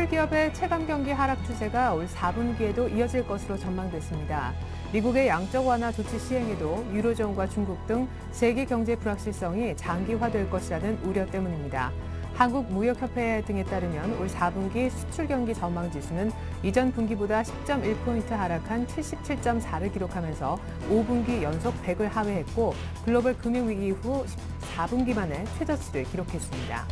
글로벌 기업의 체감 경기 하락 추세가 올 4분기에도 이어질 것으로 전망됐습니다. 미국의 양적 완화 조치 시행에도 유로존과 중국 등 세계 경제 불확실성이 장기화될 것이라는 우려 때문입니다. 한국무역협회 등에 따르면 올 4분기 수출 경기 전망 지수는 이전 분기보다 10.1포인트 하락한 77.4를 기록하면서 5분기 연속 100을 하회했고 글로벌 금융위기 이후 4분기 만에 최저치를 기록했습니다.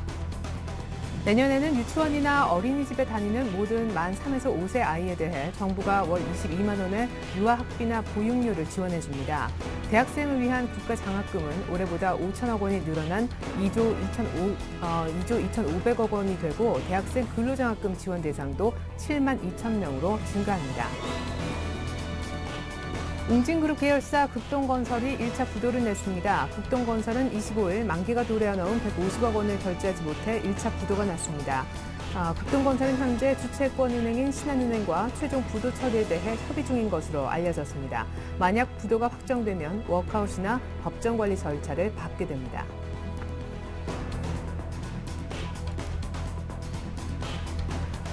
내년에는 유치원이나 어린이집에 다니는 모든 만 3에서 5세 아이에 대해 정부가 월 22만 원의 유아학비나 보육료를 지원해줍니다. 대학생을 위한 국가장학금은 올해보다 5천억 원이 늘어난 2조 2,500억 원이 되고 대학생 근로장학금 지원 대상도 7만 2천 명으로 증가합니다. 웅진그룹 계열사 극동건설이 1차 부도를 냈습니다. 극동건설은 25일 만기가 도래해 넣은 150억 원을 결제하지 못해 1차 부도가 났습니다. 극동건설은 현재 주채권은행인 신한은행과 최종 부도 처리에 대해 협의 중인 것으로 알려졌습니다. 만약 부도가 확정되면 워크아웃이나 법정관리 절차를 밟게 됩니다.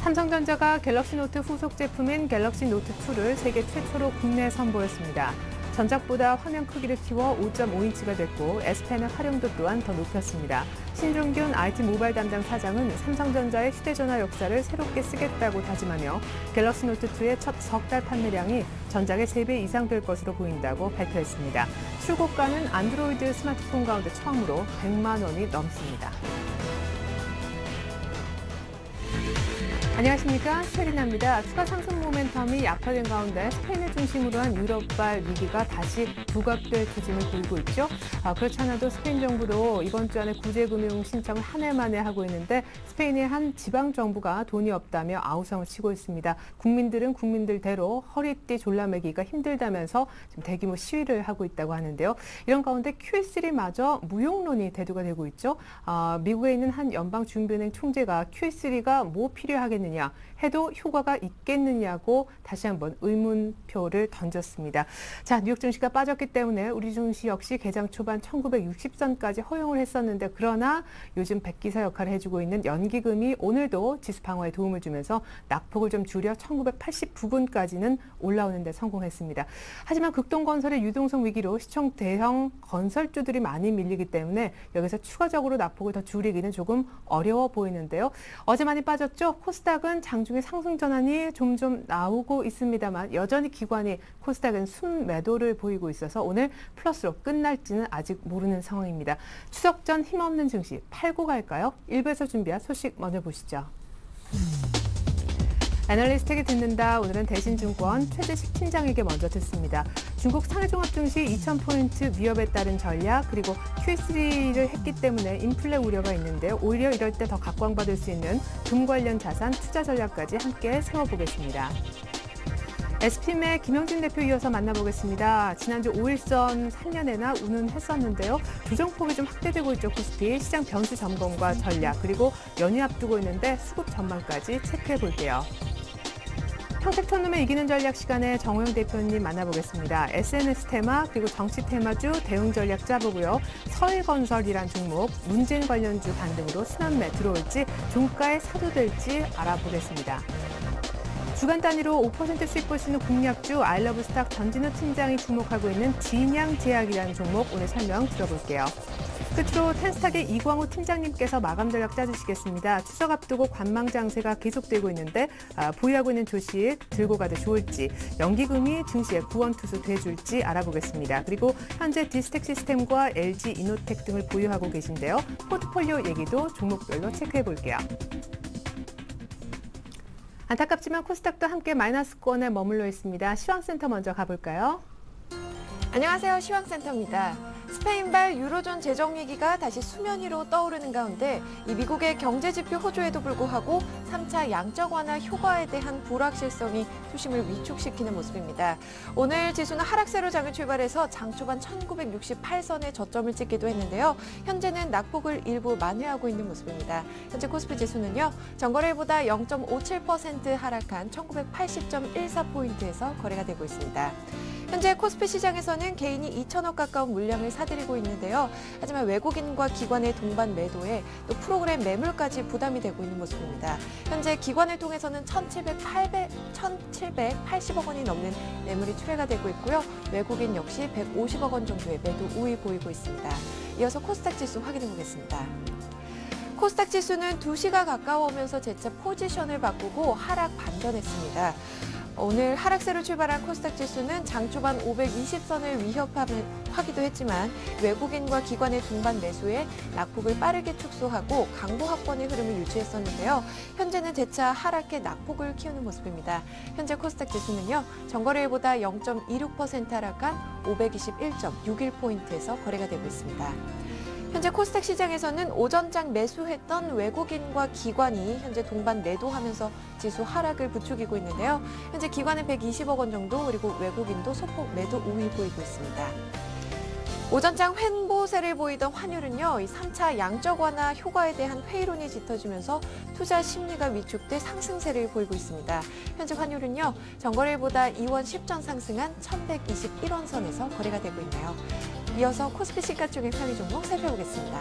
삼성전자가 갤럭시 노트 후속 제품인 갤럭시 노트2를 세계 최초로 국내에 선보였습니다. 전작보다 화면 크기를 키워 5.5인치가 됐고 S펜의 활용도 또한 더 높였습니다. 신종균 IT 모바일 담당 사장은 삼성전자의 휴대전화 역사를 새롭게 쓰겠다고 다짐하며 갤럭시 노트2의 첫 석 달 판매량이 전작의 3배 이상 될 것으로 보인다고 발표했습니다. 출고가는 안드로이드 스마트폰 가운데 처음으로 100만 원이 넘습니다. 안녕하십니까, 쉐리나입니다. 추가 상승 모멘텀이 약화된 가운데 스페인을 중심으로 한 유럽발 위기가 다시 부각될 조짐을 보이고 있죠. 그렇지 않아도 스페인 정부도 이번 주 안에 구제금융 신청을 한 해 만에 하고 있는데 스페인의 한 지방정부가 돈이 없다며 아우성을 치고 있습니다. 국민들은 국민들대로 허리띠 졸라매기가 힘들다면서 지금 대규모 시위를 하고 있다고 하는데요. 이런 가운데 QE3마저 무용론이 대두가 되고 있죠. 미국에 있는 한 연방준비은행 총재가 QE3가 뭐 필요하겠느냐 해도 효과가 있겠느냐고 다시 한번 의문표를 던졌습니다. 자, 뉴욕 증시가 빠졌기 때문에 우리 증시 역시 개장 초반 1960선까지 허용을 했었는데 그러나 요즘 백기사 역할을 해주고 있는 연기금이 오늘도 지수 방어에 도움을 주면서 낙폭을 좀 줄여 1989분까지는 올라오는 데 성공했습니다. 하지만 극동건설의 유동성 위기로 시총 대형 건설주들이 많이 밀리기 때문에 여기서 추가적으로 낙폭을 더 줄이기는 조금 어려워 보이는데요. 어제 많이 빠졌죠? 코스닥은 장중에 상승 전환이 좀 나오고 있습니다만 여전히 기관이 코스닥은 순매도를 보이고 있어서 오늘 플러스로 끝날지는 아직 모르는 상황입니다. 추석 전 힘없는 증시 팔고 갈까요? 일부에서 준비한 소식 먼저 보시죠. 애널리스트에게 듣는다. 오늘은 대신증권 최재식 팀장에게 먼저 듣습니다. 중국 상해종합증시 2,000포인트 위협에 따른 전략 그리고 QE3를 했기 때문에 인플레 우려가 있는데 오히려 이럴 때 더 각광받을 수 있는 금 관련 자산 투자 전략까지 함께 세워보겠습니다. SPM의 김영진 대표 이어서 만나보겠습니다. 지난주 5일선 살려내나 운운했었는데요. 조정폭이 좀 확대되고 있죠. 코스피 시장 변수 점검과 전략 그리고 연휴 앞두고 있는데 수급 전망까지 체크해 볼게요. 평택촌놈의 이기는 전략 시간에 정호영 대표님 만나보겠습니다. SNS 테마 그리고 정치 테마주 대응 전략 짜보고요. 서해건설이란 종목 문재인 관련주 반등으로 순환매 들어올지 종가에 사도될지 알아보겠습니다. 주간 단위로 5% 수익 볼 수 있는 공략주 아이러브스탁 전진우 팀장이 주목하고 있는 진양제약이라는 종목 오늘 설명 들어볼게요. 끝으로 텐스탁의 이광호 팀장님께서 마감 전략 짜주시겠습니다. 추석 앞두고 관망 장세가 계속되고 있는데 보유하고 있는 주식 들고 가도 좋을지 연기금이 증시에 구원투수 돼줄지 알아보겠습니다. 그리고 현재 디스텍 시스템과 LG 이노텍 등을 보유하고 계신데요. 포트폴리오 얘기도 종목별로 체크해 볼게요. 안타깝지만 코스닥도 함께 마이너스권에 머물러 있습니다. 시황센터 먼저 가볼까요? 안녕하세요. 시황센터입니다. 스페인발 유로존 재정 위기가 다시 수면 위로 떠오르는 가운데 이 미국의 경제지표 호조에도 불구하고 3차 양적 완화 효과에 대한 불확실성이 투심을 위축시키는 모습입니다. 오늘 지수는 하락세로 장을 출발해서 장 초반 1968선에 저점을 찍기도 했는데요. 현재는 낙폭을 일부 만회하고 있는 모습입니다. 현재 코스피 지수는요. 전거래일보다 0.57% 하락한 1980.14포인트에서 거래가 되고 있습니다. 현재 코스피 시장에서는 개인이 2천억 가까운 물량을 사들이고 있는데요. 하지만 외국인과 기관의 동반 매도에 또 프로그램 매물까지 부담이 되고 있는 모습입니다. 현재 기관을 통해서는 1,780억 원이 넘는 매물이 출회가 되고 있고요. 외국인 역시 150억 원 정도의 매도 우위 보이고 있습니다. 이어서 코스닥 지수 확인해 보겠습니다. 코스닥 지수는 2시가 가까워오면서 재차 포지션을 바꾸고 하락 반전했습니다. 오늘 하락세로 출발한 코스닥 지수는 장 초반 520선을 위협하기도 했지만 외국인과 기관의 동반 매수에 낙폭을 빠르게 축소하고 강보 확보의 흐름을 유지했었는데요. 현재는 재차 하락해 낙폭을 키우는 모습입니다. 현재 코스닥 지수는요. 전거래일보다 0.26% 하락한 521.61포인트에서 거래가 되고 있습니다. 현재 코스닥 시장에서는 오전장 매수했던 외국인과 기관이 현재 동반 매도하면서 지수 하락을 부추기고 있는데요. 현재 기관은 120억 원 정도, 그리고 외국인도 소폭 매도 우위 보이고 있습니다. 오전장 횡보세를 보이던 환율은요, 이 3차 양적 완화 효과에 대한 회의론이 짙어지면서 투자 심리가 위축돼 상승세를 보이고 있습니다. 현재 환율은요, 전거래일보다 2원 10전 상승한 1,121원 선에서 거래가 되고 있네요. 이어서 코스피 시가총액 상위 종목 살펴보겠습니다.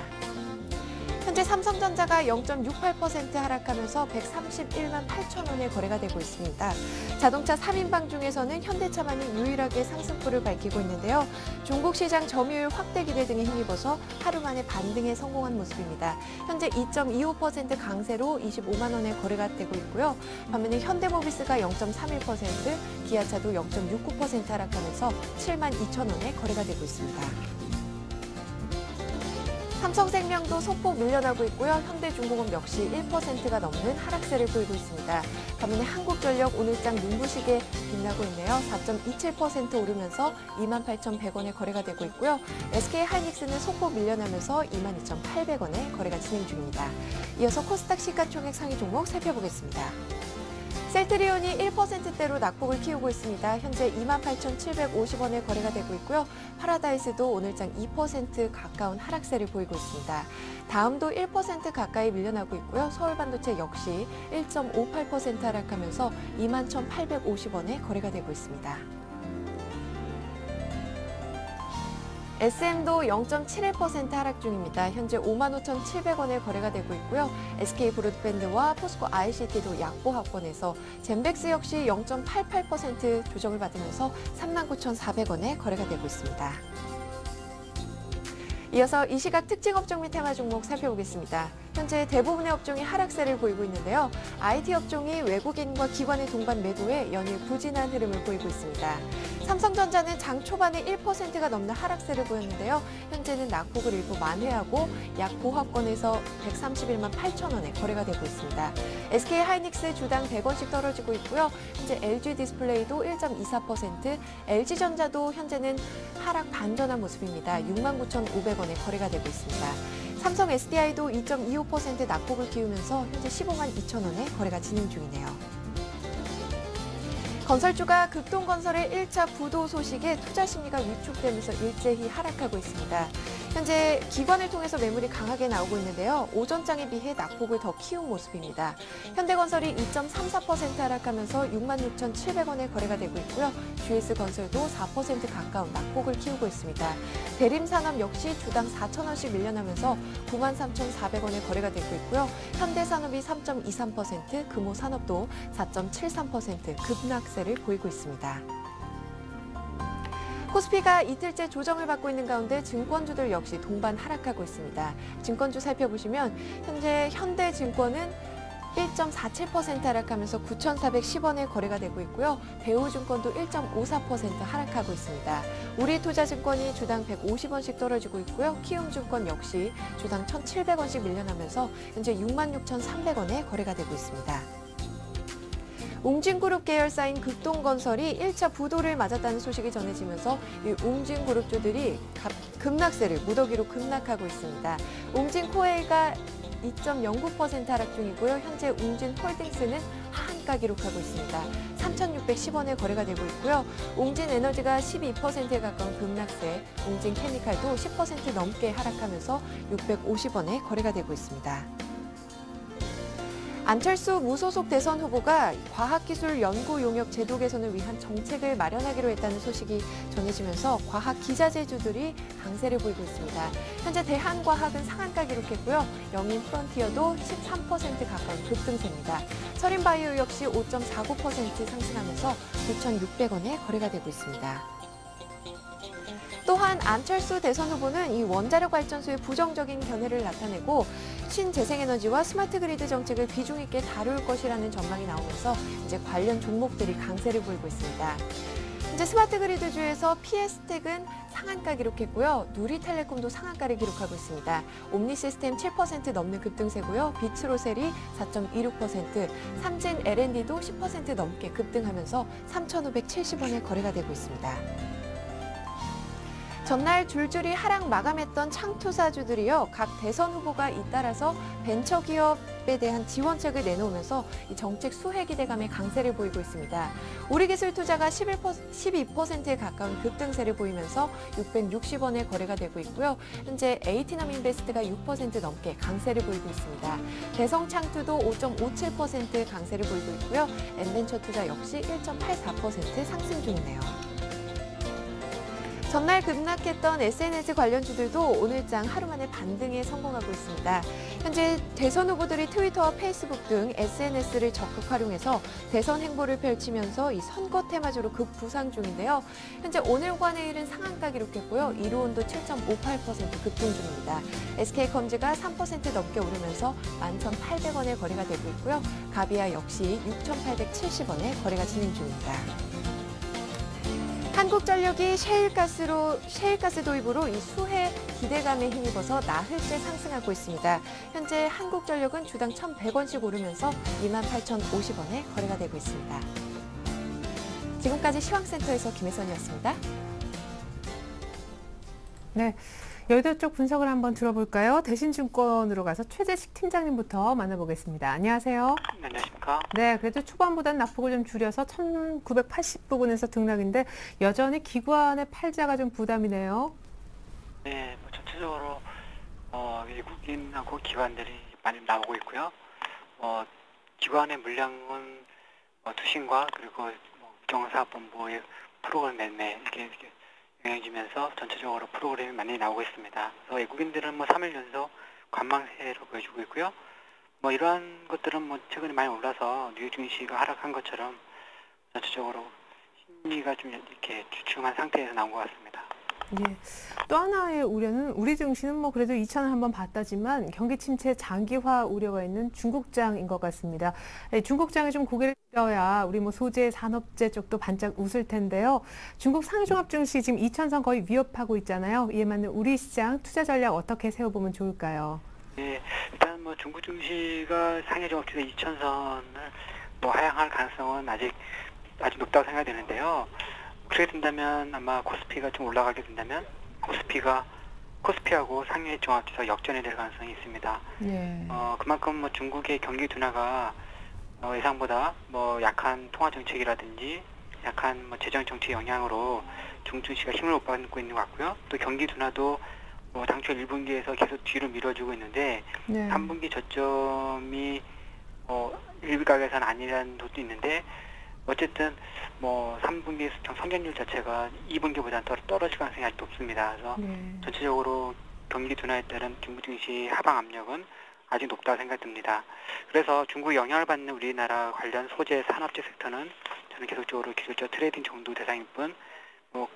현재 삼성전자가 0.68% 하락하면서 131만 8천 원에 거래가 되고 있습니다. 자동차 3인방 중에서는 현대차만이 유일하게 상승폭을 밝히고 있는데요. 중국 시장 점유율 확대 기대 등에 힘입어서 하루 만에 반등에 성공한 모습입니다. 현재 2.25% 강세로 25만 원에 거래가 되고 있고요. 반면에 현대모비스가 0.31%, 기아차도 0.69% 하락하면서 7만 2천 원에 거래가 되고 있습니다. 삼성생명도 소폭 밀려나고 있고요. 현대중공업 역시 1%가 넘는 하락세를 보이고 있습니다. 반면에 한국전력 오늘장 눈부시게 빛나고 있네요. 4.27% 오르면서 28,100원에 거래가 되고 있고요. SK하이닉스는 소폭 밀려나면서 22,800원에 거래가 진행 중입니다. 이어서 코스닥 시가총액 상위 종목 살펴보겠습니다. 셀트리온이 1%대로 낙폭을 키우고 있습니다. 현재 28,750원에 거래가 되고 있고요. 파라다이스도 오늘장 2% 가까운 하락세를 보이고 있습니다. 다음도 1% 가까이 밀려나고 있고요. 서울반도체 역시 1.58% 하락하면서 21,850원에 거래가 되고 있습니다. SM도 0.71% 하락 중입니다. 현재 55,700원에 거래가 되고 있고요. SK브로드밴드와 포스코 ICT도 약보 합권에서 젠백스 역시 0.88% 조정을 받으면서 39,400원에 거래가 되고 있습니다. 이어서 이 시각 특징 업종 및 테마 종목 살펴보겠습니다. 현재 대부분의 업종이 하락세를 보이고 있는데요. IT 업종이 외국인과 기관의 동반 매도에 연일 부진한 흐름을 보이고 있습니다. 삼성전자는 장 초반에 1%가 넘는 하락세를 보였는데요. 현재는 낙폭을 일부 만회하고 약 보합권에서 131만 8천 원에 거래가 되고 있습니다. SK하이닉스 주당 100원씩 떨어지고 있고요. 현재 LG디스플레이도 1.24%, LG전자도 현재는 하락 반전한 모습입니다. 69,500원에 거래가 되고 있습니다. 삼성 SDI도 2.25% 낙폭을 키우면서 현재 15만 2천 원에 거래가 진행 중이네요. 건설주가 극동건설의 1차 부도 소식에 투자 심리가 위축되면서 일제히 하락하고 있습니다. 현재 기관을 통해서 매물이 강하게 나오고 있는데요. 오전장에 비해 낙폭을 더 키운 모습입니다. 현대건설이 2.34% 하락하면서 66,700원에 거래가 되고 있고요. GS건설도 4% 가까운 낙폭을 키우고 있습니다. 대림산업 역시 주당 4,000원씩 밀려나면서 93,400원에 거래가 되고 있고요. 현대산업이 3.23%, 금호산업도 4.73% 급락세를 보이고 있습니다. 코스피가 이틀째 조정을 받고 있는 가운데 증권주들 역시 동반 하락하고 있습니다. 증권주 살펴보시면 현재 현대증권은 1.47% 하락하면서 9,410원에 거래가 되고 있고요. 대우증권도 1.54% 하락하고 있습니다. 우리투자증권이 주당 150원씩 떨어지고 있고요. 키움증권 역시 주당 1,700원씩 밀려나면서 현재 66,300원에 거래가 되고 있습니다. 웅진그룹 계열사인 극동건설이 1차 부도를 맞았다는 소식이 전해지면서 이 웅진그룹주들이 급락세를 무더기로 급락하고 있습니다. 웅진코에가 2.09% 하락 중이고요. 현재 웅진홀딩스는 하한가 기록하고 있습니다. 3,610원에 거래가 되고 있고요. 웅진에너지가 12%에 가까운 급락세, 웅진케미칼도 10% 넘게 하락하면서 650원에 거래가 되고 있습니다. 안철수 무소속 대선 후보가 과학기술 연구 용역 제도 개선을 위한 정책을 마련하기로 했다는 소식이 전해지면서 과학 기자재주들이 강세를 보이고 있습니다. 현재 대한과학은 상한가 기록했고요. 영인 프론티어도 13% 가까운 급등세입니다. 서린바이오 역시 5.49% 상승하면서 9,600원에 거래가 되고 있습니다. 또한 안철수 대선 후보는 이 원자력 발전소의 부정적인 견해를 나타내고 신재생에너지와 스마트 그리드 정책을 비중 있게 다룰 것이라는 전망이 나오면서 이제 관련 종목들이 강세를 보이고 있습니다. 현재 스마트 그리드주에서 PS텍은 상한가 기록했고요. 누리텔레콤도 상한가를 기록하고 있습니다. 옴니시스템 7% 넘는 급등세고요. 비츠로셀이 4.26%, 삼진 L&D도 10% 넘게 급등하면서 3,570원에 거래가 되고 있습니다. 전날 줄줄이 하락 마감했던 창투사주들이요. 각 대선 후보가 잇따라서 벤처기업에 대한 지원책을 내놓으면서 이 정책 수혜 기대감에 강세를 보이고 있습니다. 우리기술투자가 12%에 가까운 급등세를 보이면서 660원에 거래가 되고 있고요. 현재 에이티넘인베스트가 6% 넘게 강세를 보이고 있습니다. 대성창투도 5.57% 강세를 보이고 있고요. 엔벤처투자 역시 1.84% 상승 중이네요. 전날 급락했던 SNS 관련주들도 오늘장 하루 만에 반등에 성공하고 있습니다. 현재 대선 후보들이 트위터와 페이스북 등 SNS를 적극 활용해서 대선 행보를 펼치면서 이 선거 테마주로 급부상 중인데요. 현재 오늘과 내일은 상한가 기록했고요. 이루온도 7.58% 급등 중입니다. SK컴즈가 3% 넘게 오르면서 11,800원에 거래가 되고 있고요. 가비아 역시 6,870원에 거래가 진행 중입니다. 한국전력이 셰일가스 도입으로 이 수혜 기대감에 힘입어서 나흘째 상승하고 있습니다. 현재 한국전력은 주당 1,100원씩 오르면서 28,050원에 거래가 되고 있습니다. 지금까지 시황센터에서 김혜선이었습니다. 네. 여의도 쪽 분석을 한번 들어볼까요? 대신증권으로 가서 최재식 팀장님부터 만나보겠습니다. 안녕하세요. 네, 안녕하십니까? 네, 그래도 초반보다는 낙폭을 좀 줄여서 1980 부근에서 등락인데 여전히 기관의 팔자가 좀 부담이네요. 네, 뭐 전체적으로 외국인하고 기관들이 많이 나오고 있고요. 기관의 물량은 투신과 그리고 국정사업본부의 프로그램 매매 이렇게 영향지면서 전체적으로 프로그램이 많이 나오고 있습니다. 그래서 외국인들은 3일 연속 관망세로 보여주고 있고요. 이러한 것들은 최근에 많이 올라서 뉴욕 증시가 하락한 것처럼 전체적으로 심리가 좀 이렇게 주춤한 상태에서 나온 것 같습니다. 예. 또 하나의 우려는 우리 증시는 그래도 2,000을 한번 봤다지만 경기 침체 장기화 우려가 있는 중국장인 것 같습니다. 중국장에 좀 고개를 들어야 우리 소재, 산업재 쪽도 반짝 웃을 텐데요. 중국 상해종합증시 지금 2,000선 거의 위협하고 있잖아요. 이에 맞는 우리 시장 투자 전략 어떻게 세워보면 좋을까요? 네, 일단 중국 증시가 상해종합주의 2,000선을 하향할 가능성은 아직 높다고 생각이 되는데요. 그렇게 된다면 아마 코스피가 좀 올라가게 된다면 코스피하고 상해종합지수 역전이 될 가능성이 있습니다. 예. 그만큼 중국의 경기 둔화가 예상보다 약한 통화 정책이라든지 약한 재정 정책 영향으로 중국 증시가 힘을 못 받고 있는 것 같고요. 또 경기 둔화도 당초 1분기에서 계속 뒤로 미뤄지고 있는데 네. 3분기 저점이 일각에서는 아니라는 것도 있는데 어쨌든 3분기 성장률 자체가 2분기보다는 떨어질 가능성이 아직 높습니다. 그래서 네. 전체적으로 경기 둔화에 따른 중국 증시 하방 압력은 아직 높다고 생각됩니다. 그래서 중국 영향을 받는 우리나라 관련 소재 산업재 섹터는 저는 계속적으로 기술적 트레이딩 정도 대상일 뿐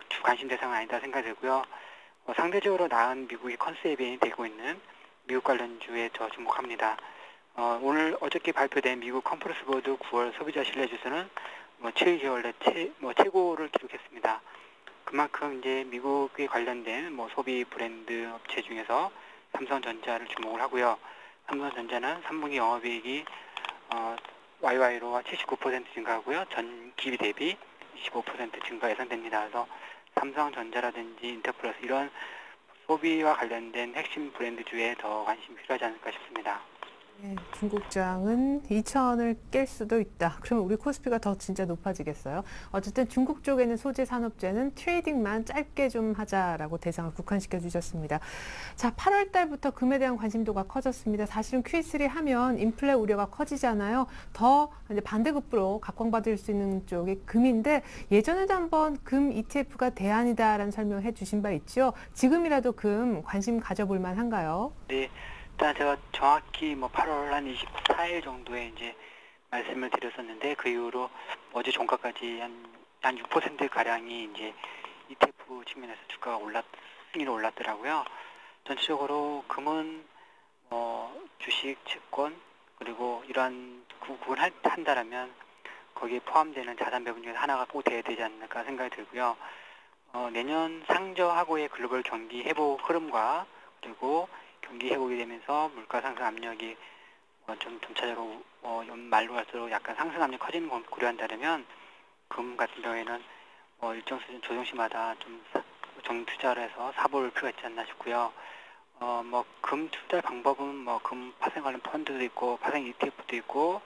주 관심 대상은 아니다 생각되고요. 상대적으로 나은 미국의 컨셉이 되고 있는 미국 관련주에 더 주목합니다. 어저께 발표된 미국 컨퍼런스 보드 9월 소비자 신뢰지수는 7개월 내 최고를 기록했습니다. 그만큼 이제 미국에 관련된 소비 브랜드 업체 중에서 삼성전자를 주목을 하고요. 삼성전자는 3분기 영업이익이 YY로 79% 증가하고요. 전 기비 대비 25% 증가 예상됩니다. 그래서 삼성전자라든지 인터플러스 이런 소비와 관련된 핵심 브랜드주에 더 관심이 필요하지 않을까 싶습니다. 네, 중국장은 2,000원을 깰 수도 있다. 그러면 우리 코스피가 더 진짜 높아지겠어요. 어쨌든 중국 쪽에 있는 소재 산업재는 트레이딩만 짧게 좀 하자라고 대상을 국한시켜 주셨습니다. 자, 8월 달부터 금에 대한 관심도가 커졌습니다. 사실은 Q3 하면 인플레 우려가 커지잖아요. 더 이제 반대급부로 각광받을 수 있는 쪽이 금인데 예전에도 한번 금 ETF가 대안이다라는 설명을 해주신 바 있죠. 지금이라도 금 관심 가져볼 만한가요? 네, 일단 제가 정확히 뭐 8월 한 24일 정도에 이제 말씀을 드렸었는데 그 이후로 어제 종가까지 한 6% 가량이 이제 ETF 측면에서 주가가 순위로 올랐더라고요. 전체적으로 금은 주식, 채권 그리고 이러한 구분을 한다라면 거기에 포함되는 자산 배분 중에 하나가 꼭 돼야 되지 않을까 생각이 들고요. 내년 상저하고의 글로벌 경기 회복 흐름과 그리고 경기 회복이 되면서 물가 상승 압력이 좀 점차적으로 연말로 갈수록 약간 상승 압력이 커지는 걸 고려한다면 금 같은 경우에는 일정 수준 조정시마다 좀 정투자를 해서 사볼 필요가 있지 않나 싶고요. 금 투자 방법은 금 파생 관련 펀드도 있고 파생 ETF도 있고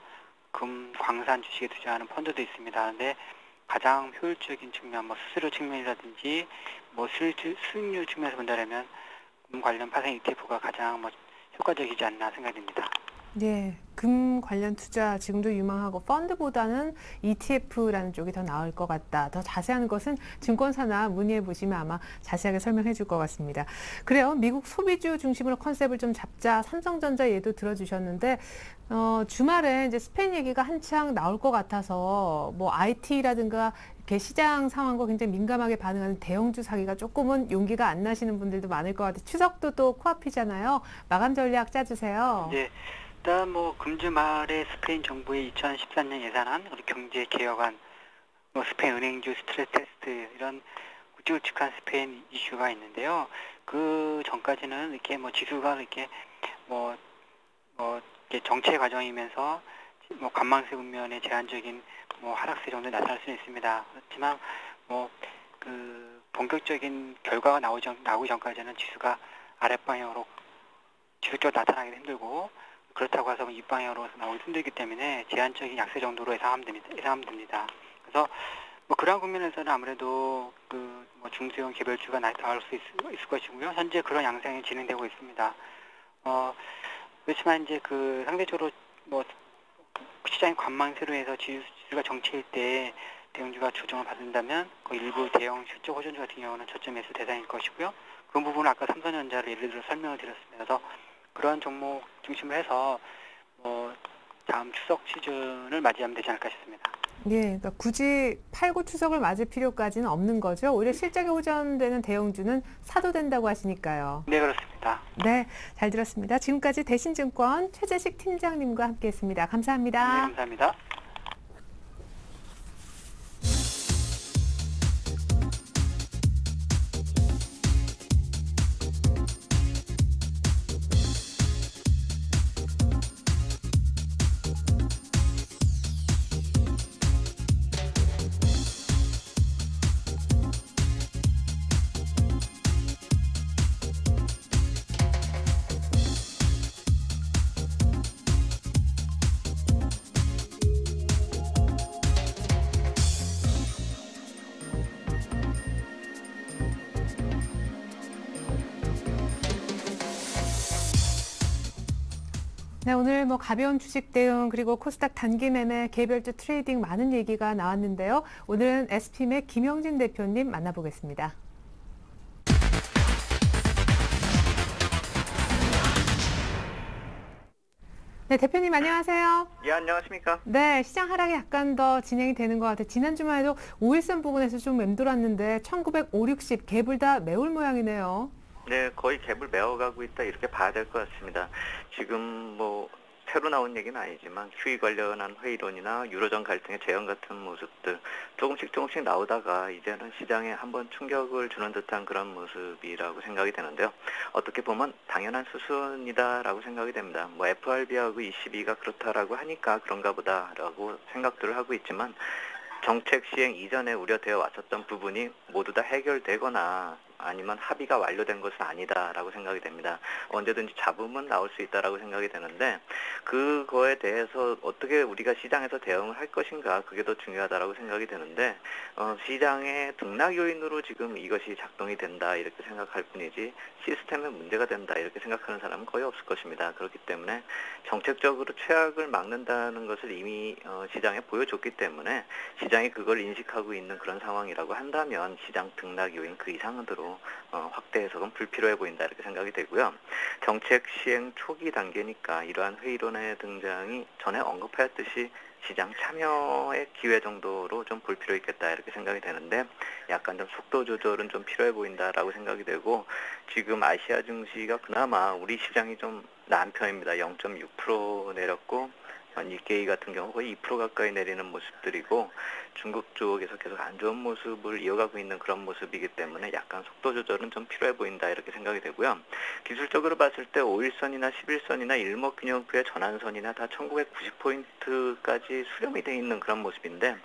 금 광산 주식에 투자하는 펀드도 있습니다. 근데 가장 효율적인 측면, 수수료 측면이라든지 수익률 측면에서 본다면 금 관련 파생 ETF가 가장 효과적이지 않나 생각됩니다. 네, 금 관련 투자 지금도 유망하고 펀드보다는 ETF라는 쪽이 더 나을 것 같다. 더 자세한 것은 증권사나 문의해 보시면 아마 자세하게 설명해 줄 것 같습니다. 그래요. 미국 소비주 중심으로 컨셉을 좀 잡자. 삼성전자 예도 들어주셨는데 주말에 이제 스페인 얘기가 한창 나올 것 같아서 IT라든가 이렇게 시장 상황과 굉장히 민감하게 반응하는 대형주 사기가 조금은 용기가 안 나시는 분들도 많을 것 같아요. 추석도 또 코앞이잖아요. 마감 전략 짜주세요. 네. 일단 금주 말에 스페인 정부의 2014년 예산안, 그리고 경제 개혁안, 스페인 은행주 스트레스 테스트 이런 굵직굵직한 스페인 이슈가 있는데요. 그 전까지는 이렇게 지수가 이렇게 이렇게 정체 과정이면서 관망세 국면의 제한적인 하락세 정도 나타날 수는 있습니다. 그렇지만 그 본격적인 결과가 나오기 전까지는 지수가 아랫방향으로 지속적으로 나타나기 힘들고 그렇다고 해서 윗방향으로 나오기 힘들기 때문에 제한적인 약세 정도로 예상하면 됩니다. 그래서 그러한 국면에서는 아무래도 중소형 개별주가 나올 수 있을 것이고요. 현재 그런 양상이 진행되고 있습니다. 그렇지만 이제 상대적으로 시장의 관망세로 해서 지수가 정체일 때 대형주가 조정을 받는다면 일부 대형 실적 호전주 같은 경우는 저점 매수 대상일 것이고요. 그 부분은 아까 삼성전자를 예를 들어 설명을 드렸습니다. 그래서 그런 종목 중심으로 해서 다음 추석 시즌을 맞이하면 되지 않을까 싶습니다. 예, 그러니까 굳이 팔고 추석을 맞을 필요까지는 없는 거죠. 오히려 실적이 호전되는 대형주는 사도 된다고 하시니까요. 네, 그렇습니다. 네, 잘 들었습니다. 지금까지 대신증권 최재식 팀장님과 함께했습니다. 감사합니다. 네, 감사합니다. 네, 오늘 가벼운 주식 대응 그리고 코스닥 단기 매매 개별주 트레이딩 많은 얘기가 나왔는데요. 오늘은 SPM의 김영진 대표님 만나보겠습니다. 네, 대표님 안녕하세요. 예, 안녕하십니까? 네, 시장 하락이 약간 더 진행이 되는 것 같아요. 지난주만 해도 5일선 부분에서 좀 맴돌았는데 1950 갭을 다 메울 모양이네요. 네, 거의 갭을 메워가고 있다 이렇게 봐야 될 것 같습니다. 지금 새로 나온 얘기는 아니지만 QE 관련한 회의론이나 유로존 갈등의 재현 같은 모습들 조금씩 나오다가 이제는 시장에 한번 충격을 주는 듯한 그런 모습이라고 생각이 되는데요. 어떻게 보면 당연한 수순이다라고 생각이 됩니다. FRB하고 ECB가 그렇다라고 하니까 그런가 보다라고 생각들을 하고 있지만 정책 시행 이전에 우려되어 왔었던 부분이 모두 다 해결되거나 아니면 합의가 완료된 것은 아니다라고 생각이 됩니다. 언제든지 잡음은 나올 수 있다라고 생각이 되는데 그거에 대해서 어떻게 우리가 시장에서 대응을 할 것인가 그게 더 중요하다라고 생각이 되는데 시장의 등락 요인으로 지금 이것이 작동이 된다 이렇게 생각할 뿐이지 시스템에 문제가 된다 이렇게 생각하는 사람은 거의 없을 것입니다. 그렇기 때문에 정책적으로 최악을 막는다는 것을 이미 시장에 보여줬기 때문에 시장이 그걸 인식하고 있는 그런 상황이라고 한다면 시장 등락 요인 그 이상으로 확대 해석은 불필요해 보인다 이렇게 생각이 되고요. 정책 시행 초기 단계니까 이러한 회의론의 등장이 전에 언급하였듯이 시장 참여의 기회 정도로 좀 볼 필요 있겠다 이렇게 생각이 되는데 약간 좀 속도 조절은 좀 필요해 보인다라고 생각이 되고 지금 아시아 증시가 그나마 우리 시장이 좀 나은 편입니다. 0.6% 내렸고 니케이 같은 경우 거의 2% 가까이 내리는 모습들이고 중국 쪽에서 계속 안 좋은 모습을 이어가고 있는 그런 모습이기 때문에 약간 속도 조절은 좀 필요해 보인다 이렇게 생각이 되고요. 기술적으로 봤을 때 5일선이나 11선이나 일목균형표의 전환선이나 다 1990포인트까지 수렴이 돼 있는 그런 모습인데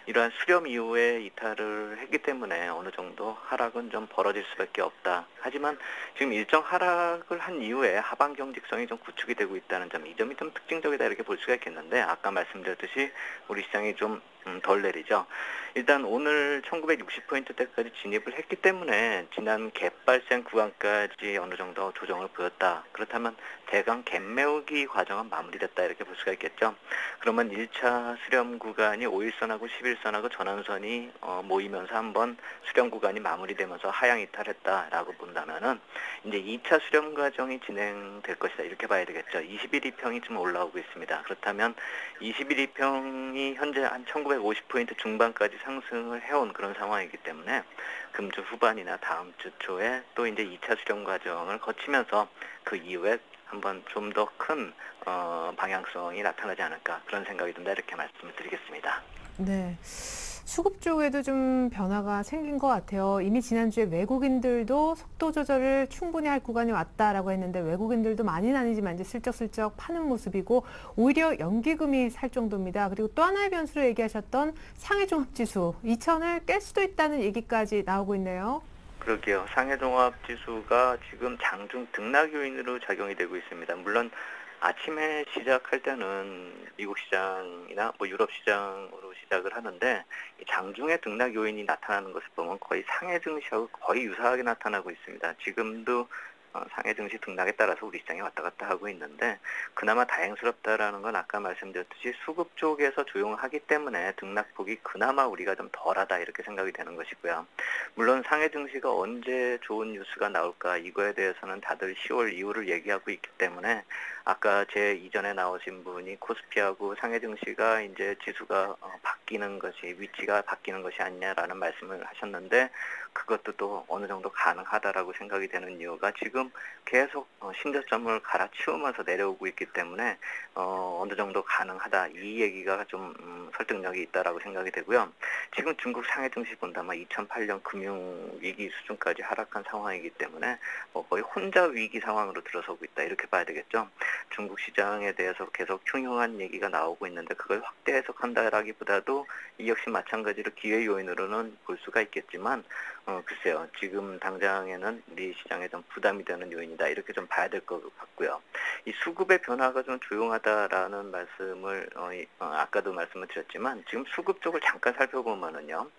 이러한 수렴 이후에 이탈을 했기 때문에 어느 정도 하락은 좀 벌어질 수밖에 없다. 하지만 지금 일정 하락을 한 이후에 하방 경직성이 좀 구축이 되고 있다는 점, 이 점이 좀 특징적이다 이렇게 볼 수가 있겠는데 아까 말씀드렸듯이 우리 시장이 좀 덜 내리죠. 일단 오늘 1960포인트대까지 진입을 했기 때문에 지난 갭 발생 구간까지 어느 정도 조정을 보였다. 그렇다면 대강 갭 메우기 과정은 마무리됐다 이렇게 볼 수가 있겠죠. 그러면 1차 수렴 구간이 5일선하고 11선하고 전환선이 모이면서 한번 수렴 구간이 마무리되면서 하향 이탈했다라고 본다면은 이제 2차 수렴 과정이 진행될 것이다 이렇게 봐야 되겠죠. 21이평이 좀 올라오고 있습니다. 그렇다면 21이평이 현재 한 1950포인트 중반까지 상승을 해온 그런 상황이기 때문에 금주 후반이나 다음 주 초에 또 이제 2차 수렴 과정을 거치면서 그 이후에 한번 좀 더 큰 방향성이 나타나지 않을까 그런 생각이 든다 이렇게 말씀을 드리겠습니다. 네. 수급 쪽에도 좀 변화가 생긴 것 같아요. 이미 지난주에 외국인들도 속도 조절을 충분히 할 구간이 왔다라고 했는데 외국인들도 많이는 아니지만 이제 슬쩍슬쩍 파는 모습이고 오히려 연기금이 살 정도입니다. 그리고 또 하나의 변수로 얘기하셨던 상해종합지수 2,000을 깰 수도 있다는 얘기까지 나오고 있네요. 그러게요. 상해종합지수가 지금 장중 등락 요인으로 작용이 되고 있습니다. 물론 아침에 시작할 때는 미국 시장이나 유럽 시장으로 시작을 하는데 장중에 등락 요인이 나타나는 것을 보면 거의 상해 증시하고 거의 유사하게 나타나고 있습니다. 지금도 상해 증시 등락에 따라서 우리 시장이 왔다 갔다 하고 있는데 그나마 다행스럽다라는 건 아까 말씀드렸듯이 수급 쪽에서 조용하기 때문에 등락폭이 그나마 우리가 좀 덜하다 이렇게 생각이 되는 것이고요. 물론 상해 증시가 언제 좋은 뉴스가 나올까 이거에 대해서는 다들 10월 이후를 얘기하고 있기 때문에 아까 제 이전에 나오신 분이 코스피하고 상해 증시가 이제 지수가 바뀌는 것이 위치가 바뀌는 것이 아니냐라는 말씀을 하셨는데 그것도 또 어느 정도 가능하다라고 생각이 되는 이유가 지금 계속 신저점을 갈아치우면서 내려오고 있기 때문에 어느 정도 가능하다 이 얘기가 좀 설득력이 있다라고 생각이 되고요. 지금 중국 상해 증시 본다면 2008년 금융위기 수준까지 하락한 상황이기 때문에 거의 혼자 위기 상황으로 들어서고 있다 이렇게 봐야 되겠죠. 중국 시장에 대해서 계속 흉흉한 얘기가 나오고 있는데 그걸 확대 해석한다라기보다도 이 역시 마찬가지로 기회 요인으로는 볼 수가 있겠지만 글쎄요. 지금 당장에는 우리 시장에 좀 부담이 되는 요인이다. 이렇게 좀 봐야 될 것 같고요. 이 수급의 변화가 좀 조용하다라는 말씀을 아까도 말씀을 드렸지만 지금 수급 쪽을 잠깐 살펴보면은요.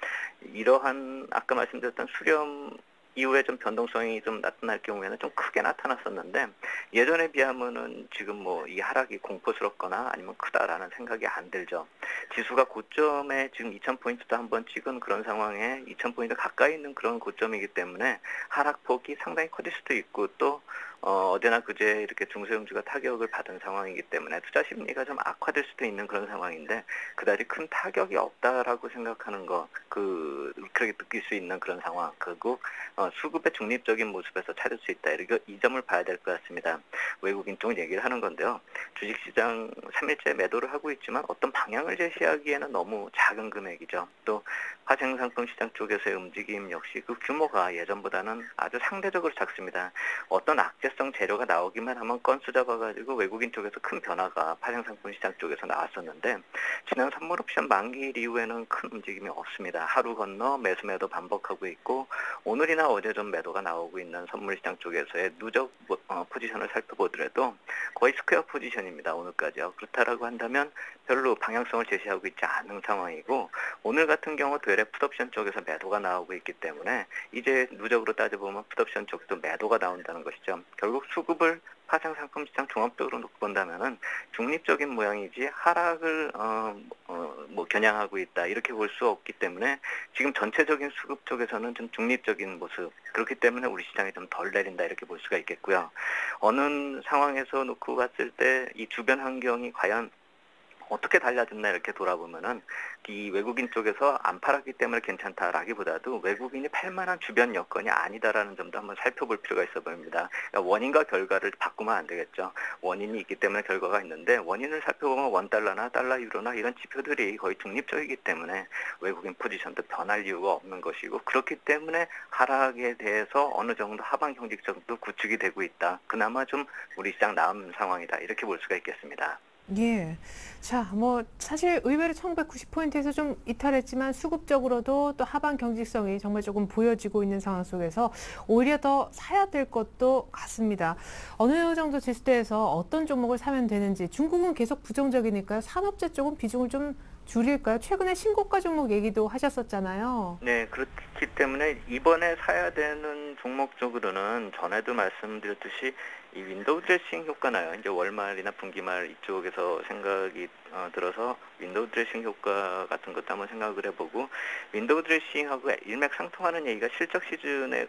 이러한 아까 말씀드렸던 수렴 이후에 좀 변동성이 좀 나타날 경우에는 좀 크게 나타났었는데 예전에 비하면은 지금 이 하락이 공포스럽거나 아니면 크다라는 생각이 안 들죠. 지수가 고점에 지금 2,000포인트도 한번 찍은 그런 상황에 2,000포인트 가까이 있는 그런 고점이기 때문에 하락폭이 상당히 커질 수도 있고 또 어제나 그제 이렇게 중소형주가 타격을 받은 상황이기 때문에 투자 심리가 좀 악화될 수도 있는 그런 상황인데 그다지 큰 타격이 없다라고 생각하는 거 그렇게 느낄 수 있는 그런 상황 그리고 수급의 중립적인 모습에서 찾을 수 있다. 이 점을 봐야 될 것 같습니다. 외국인 쪽 얘기를 하는 건데요. 주식시장 3일째 매도를 하고 있지만 어떤 방향을 제시하기에는 너무 작은 금액이죠. 또 화생상품 시장 쪽에서의 움직임 역시 그 규모가 예전보다는 아주 상대적으로 작습니다. 어떤 악재성 재료가 나오기만 하면 건수 잡아가지고 외국인 쪽에서 큰 변화가 화생상품 시장 쪽에서 나왔었는데 지난 선물옵션 만기일 이후에는 큰 움직임이 없습니다. 하루 건너 매수 매도 반복하고 있고 오늘이나 어제 좀 매도가 나오고 있는 선물시장 쪽에서의 누적 포지션을 살펴보더라도 거의 스퀘어 포지션입니다. 오늘까지요. 그렇다라고 한다면 별로 방향성을 제시하고 있지 않은 상황이고 오늘 같은 경우 되레 풋옵션 쪽에서 매도가 나오고 있기 때문에 이제 누적으로 따져보면 풋옵션 쪽도 매도가 나온다는 것이죠. 결국 수급을 파생 상품 시장 종합적으로 놓고 본다면은 중립적인 모양이지 하락을 겨냥하고 있다 이렇게 볼 수 없기 때문에 지금 전체적인 수급 쪽에서는 좀 중립적인 모습 그렇기 때문에 우리 시장이 좀 덜 내린다 이렇게 볼 수가 있겠고요. 어느 상황에서 놓고 봤을 때 이 주변 환경이 과연 어떻게 달라졌나 이렇게 돌아보면은 이 외국인 쪽에서 안 팔았기 때문에 괜찮다라기보다도 외국인이 팔만한 주변 여건이 아니다라는 점도 한번 살펴볼 필요가 있어 보입니다. 그러니까 원인과 결과를 바꾸면 안 되겠죠. 원인이 있기 때문에 결과가 있는데 원인을 살펴보면 원달러나 달러 유로나 이런 지표들이 거의 중립적이기 때문에 외국인 포지션도 변할 이유가 없는 것이고 그렇기 때문에 하락에 대해서 어느 정도 하방 경직성도 구축이 되고 있다. 그나마 좀 우리 시장 나은 상황이다 이렇게 볼 수가 있겠습니다. 예. 자, 사실 의외로 1990포인트에서 좀 이탈했지만 수급적으로도 또 하방 경직성이 정말 조금 보여지고 있는 상황 속에서 오히려 더 사야 될 것도 같습니다. 어느 정도 지수대에서 어떤 종목을 사면 되는지 중국은 계속 부정적이니까요. 산업재 쪽은 비중을 좀 줄일까요? 최근에 신고가 종목 얘기도 하셨었잖아요. 네, 그렇기 때문에 이번에 사야 되는 종목 쪽으로는 전에도 말씀드렸듯이 이 윈도우 드레싱 효과나요. 이제 월말이나 분기말 이쪽에서 생각이 들어서 윈도우 드레싱 효과 같은 것도 한번 생각을 해보고 윈도우 드레싱하고 일맥상통하는 얘기가 실적 시즌의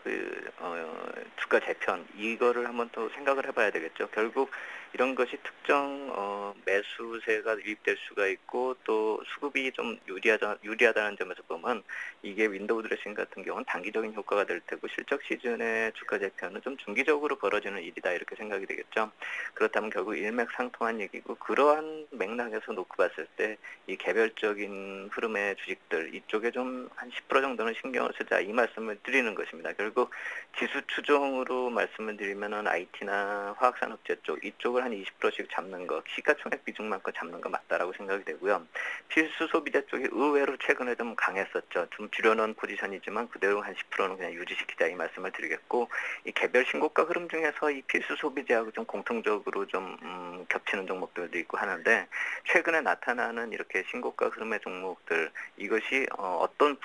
주가 재편 이거를 한번 또 생각을 해봐야 되겠죠. 결국 이런 것이 특정 매수세가 유입될 수가 있고 또 수급이 좀 유리하다는 점에서 보면 이게 윈도우 드레싱 같은 경우는 단기적인 효과가 될 테고 실적 시즌의 주가 재편은 좀 중기적으로 벌어지는 일이다 이렇게 생각이 되겠죠. 그렇다면 결국 일맥상통한 얘기고 그러한 맥락에서 놓고 봤을 때 이 개별적인 흐름의 주식들 이쪽에 좀 한 10% 정도는 신경을 쓰자 이 말씀을 드리는 것입니다. 결국 지수 추종으로 말씀을 드리면은 IT나 화학산업재 쪽 이쪽을 한 20%씩 잡는 거 시가총액 비중만큼 잡는 거 맞다라고 생각이 되고요. 필수 소비재 쪽이 의외로 최근에 좀 강했었죠. 좀 줄여놓은 포지션이지만 그대로 한 10%는 그냥 유지시키자 이 말씀을 드리겠고 이 개별 신고가 흐름 중에서 이 필수 소비재하고 좀 공통적으로 좀 겹치는 종목들도 있고 하는데 최근에 나타나는 이렇게 신고가 흐름의 종목들 이것이 어떤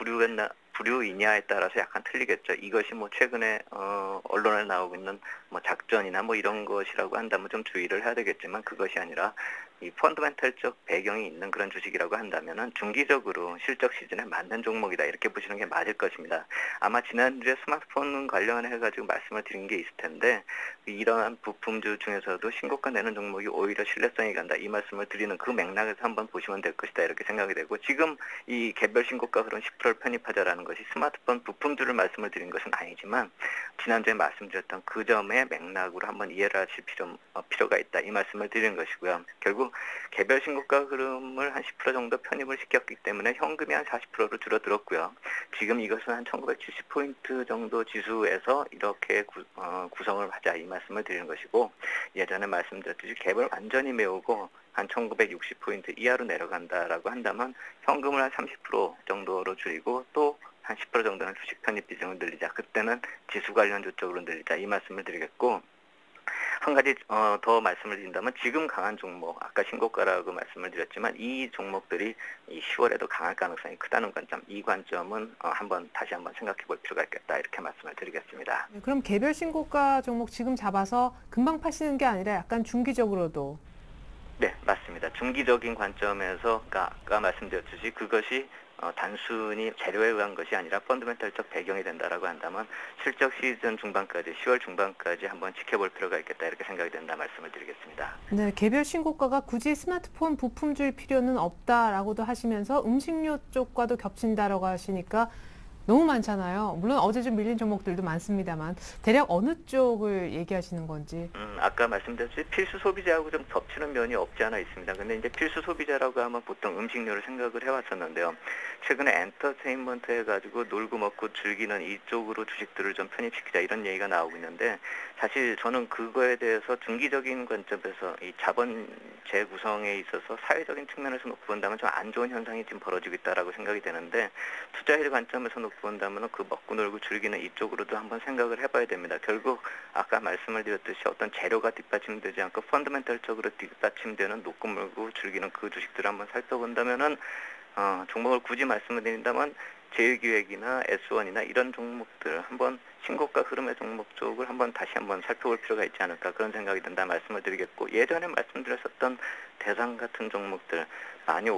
부류이냐에 따라서 약간 틀리겠죠. 이것이 최근에 언론에 나오고 있는 작전이나 이런 것이라고 한다면 좀 주의를 해야 되겠지만 그것이 아니라 이 펀더멘털적 배경이 있는 그런 주식이라고 한다면은 중기적으로 실적 시즌에 맞는 종목이다 이렇게 보시는 게 맞을 것입니다. 아마 지난주에 스마트폰 관련해가지고 말씀을 드린 게 있을 텐데 이러한 부품주 중에서도 신고가 내는 종목이 오히려 신뢰성이 간다 이 말씀을 드리는 그 맥락에서 한번 보시면 될 것이다 이렇게 생각이 되고 지금 이 개별 신고가 흐름 10%를 편입하자라는 것이 스마트폰 부품주를 말씀을 드린 것은 아니지만 지난주에 말씀드렸던 그 점의 맥락으로 한번 이해를 하실 필요가 있다 이 말씀을 드리는 것이고요. 결국 개별 신고가 흐름을 한 10% 정도 편입을 시켰기 때문에 현금이 한 40%로 줄어들었고요. 지금 이것은 한 1970포인트 정도 지수에서 이렇게 구성을 하자 이 말씀을 드리는 것이고 예전에 말씀드렸듯이 갭을 완전히 메우고 한 1960포인트 이하로 내려간다라고 한다면 현금을 한 30% 정도로 줄이고 또 한 10% 정도는 주식 편입 비중을 늘리자. 그때는 지수 관련주 쪽으로 늘리자 이 말씀을 드리겠고 한 가지 더 말씀을 드린다면 지금 강한 종목 아까 신고가라고 말씀을 드렸지만 이 종목들이 이 10월에도 강할 가능성이 크다는 관점 이 관점은 다시 한번 생각해 볼 필요가 있겠다 이렇게 말씀을 드리겠습니다. 네, 그럼 개별 신고가 종목 지금 잡아서 금방 파시는 게 아니라 약간 중기적으로도 네, 맞습니다. 중기적인 관점에서 아까 말씀드렸듯이 그것이 단순히 재료에 의한 것이 아니라 펀더멘털적 배경이 된다라고 한다면 실적 시즌 중반까지 10월 중반까지 한번 지켜볼 필요가 있겠다 이렇게 생각이 된다 말씀을 드리겠습니다. 네, 개별 신고가가 굳이 스마트폰 부품주일 필요는 없다라고도 하시면서 음식료 쪽과도 겹친다라고 하시니까 너무 많잖아요. 물론 어제 좀 밀린 종목들도 많습니다만 대략 어느 쪽을 얘기하시는 건지. 아까 말씀드렸듯이 필수 소비재하고 좀 겹치는 면이 없지 않아 있습니다. 근데 이제 필수 소비재라고 하면 보통 음식료를 생각을 해왔었는데요. 최근에 엔터테인먼트 해가지고 놀고 먹고 즐기는 이쪽으로 주식들을 좀 편입시키자 이런 얘기가 나오고 있는데 사실 저는 그거에 대해서 중기적인 관점에서 이 자본 재구성에 있어서 사회적인 측면에서 놓고 본다면 좀 안 좋은 현상이 지금 벌어지고 있다라고 생각이 되는데 투자의 관점에서 놓고 본다면 그 먹고 놀고 즐기는 이쪽으로도 한번 생각을 해봐야 됩니다. 결국 아까 말씀을 드렸듯이 어떤 재료가 뒷받침되지 않고 펀더멘털적으로 뒷받침되는 놓고 놀고 즐기는 그 주식들을 한번 살펴본다면은 종목을 굳이 말씀을 드린다면 제일기획이나 S1이나 이런 종목들 한번 신고가 흐름의 종목 쪽을 다시 한번 살펴볼 필요가 있지 않을까 그런 생각이 든다 말씀을 드리겠고, 예전에 말씀드렸었던 대상 같은 종목들 많이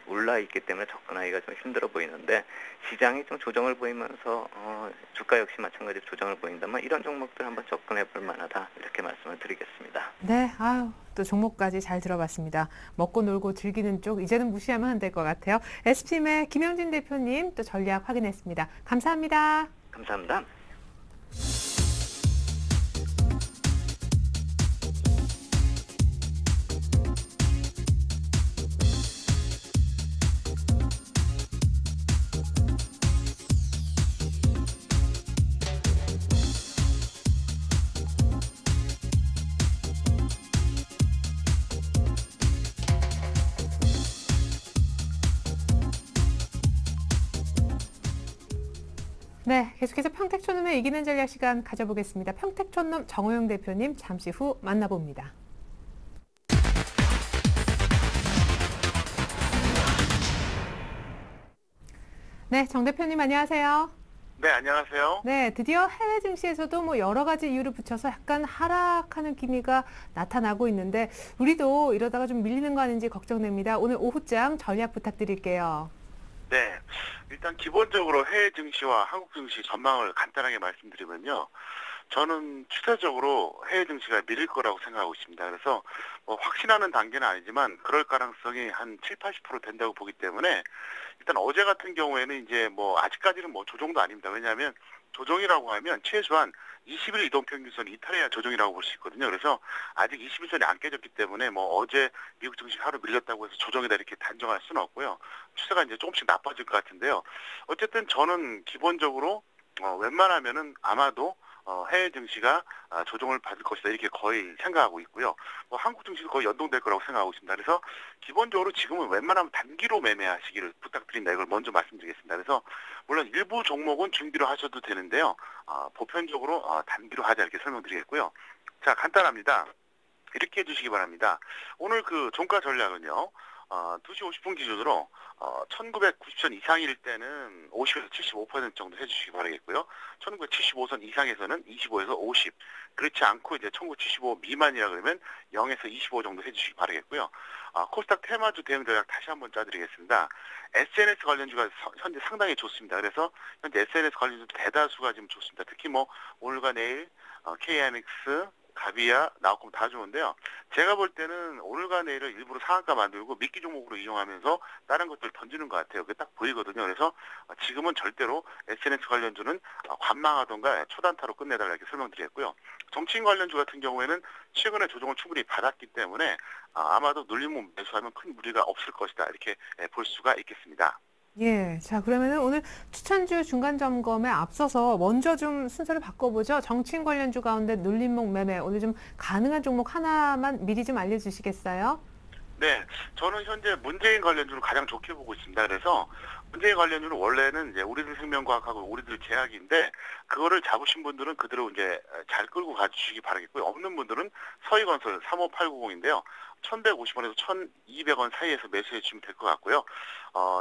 올라 있기 때문에 접근하기가 좀 힘들어 보이는데, 시장이 좀 조정을 보이면서 주가 역시 마찬가지로 조정을 보인다면 이런 종목들 한번 접근해 볼 만하다 이렇게 말씀을 드리겠습니다. 네, 아유, 또 종목까지 잘 들어봤습니다. 먹고 놀고 즐기는 쪽 이제는 무시하면 안 될 것 같아요. SPM의 김영진 대표님 또 전략 확인했습니다. 감사합니다. 감사합니다. 네, 계속해서 평택촌놈의 이기는 전략 시간 가져보겠습니다. 평택촌놈 정호영 대표님 잠시 후 만나봅니다. 네, 정 대표님 안녕하세요. 네, 안녕하세요. 네, 드디어 해외 증시에서도 뭐 여러 가지 이유를 붙여서 약간 하락하는 기미가 나타나고 있는데 우리도 이러다가 좀 밀리는 거 아닌지 걱정됩니다. 오늘 오후장 전략 부탁드릴게요. 네, 일단 기본적으로 해외 증시와 한국 증시 전망을 간단하게 말씀드리면요. 저는 추세적으로 해외 증시가 밀릴 거라고 생각하고 있습니다. 그래서 뭐 확신하는 단계는 아니지만 그럴 가능성이 한 7, 80% 된다고 보기 때문에 일단 어제 같은 경우에는 이제 뭐 아직까지는 뭐 조정도 아닙니다. 왜냐하면 조정이라고 하면 최소한 20일 이동평균선 이탈해야 조정이라고 볼 수 있거든요. 그래서 아직 21선이 안 깨졌기 때문에 뭐 어제 미국 증시 하루 밀렸다고 해서 조정이다 이렇게 단정할 수는 없고요. 추세가 이제 조금씩 나빠질 것 같은데요. 어쨌든 저는 기본적으로 웬만하면은 아마도 해외 증시가 조정을 받을 것이다 이렇게 거의 생각하고 있고요. 뭐 한국 증시도 거의 연동될 거라고 생각하고 있습니다. 그래서 기본적으로 지금은 웬만하면 단기로 매매하시기를 부탁드린다. 이걸 먼저 말씀드리겠습니다. 그래서 물론 일부 종목은 중기로 하셔도 되는데요. 보편적으로 단기로 하자 이렇게 설명드리겠고요. 자, 간단합니다. 이렇게 해주시기 바랍니다. 오늘 그 종가 전략은요. 2시 50분 기준으로 1990선 이상일 때는 50에서 75% 정도 해주시기 바라겠고요. 1975선 이상에서는 25에서 50. 그렇지 않고 이제 1975 미만이라 그러면 0에서 25 정도 해주시기 바라겠고요. 코스닥 테마주 대응 전략 다시 한번 짜드리겠습니다. SNS 관련주가 현재 상당히 좋습니다. 그래서 현재 SNS 관련주 대다수가 지금 좋습니다. 특히 뭐 오늘과 내일 KMX 가비아, 나우콤 다 좋은데요. 제가 볼 때는 오늘과 내일을 일부러 상한가 만들고 미끼 종목으로 이용하면서 다른 것들 던지는 것 같아요. 그게 딱 보이거든요. 그래서 지금은 절대로 SNS 관련주는 관망하던가 초단타로 끝내달라 이렇게 설명드렸고요. 정치인 관련주 같은 경우에는 최근에 조정을 충분히 받았기 때문에 아마도 눌림목 매수하면 큰 무리가 없을 것이다 이렇게 볼 수가 있겠습니다. 예, 자 그러면은 오늘 추천주 중간 점검에 앞서서 먼저 좀 순서를 바꿔보죠. 정치인 관련주 가운데 눌림목 매매 오늘 좀 가능한 종목 하나만 미리 좀 알려주시겠어요? 네, 저는 현재 문재인 관련주를 가장 좋게 보고 있습니다. 그래서 문재인 관련주는 원래는 이제 우리들 생명과학하고 우리들 제약인데 그거를 잡으신 분들은 그대로 이제 잘 끌고 가주시기 바라겠고요. 없는 분들은 서희건설 35890인데요. 1,150원에서 1,200원 사이에서 매수해 주시면 될 것 같고요.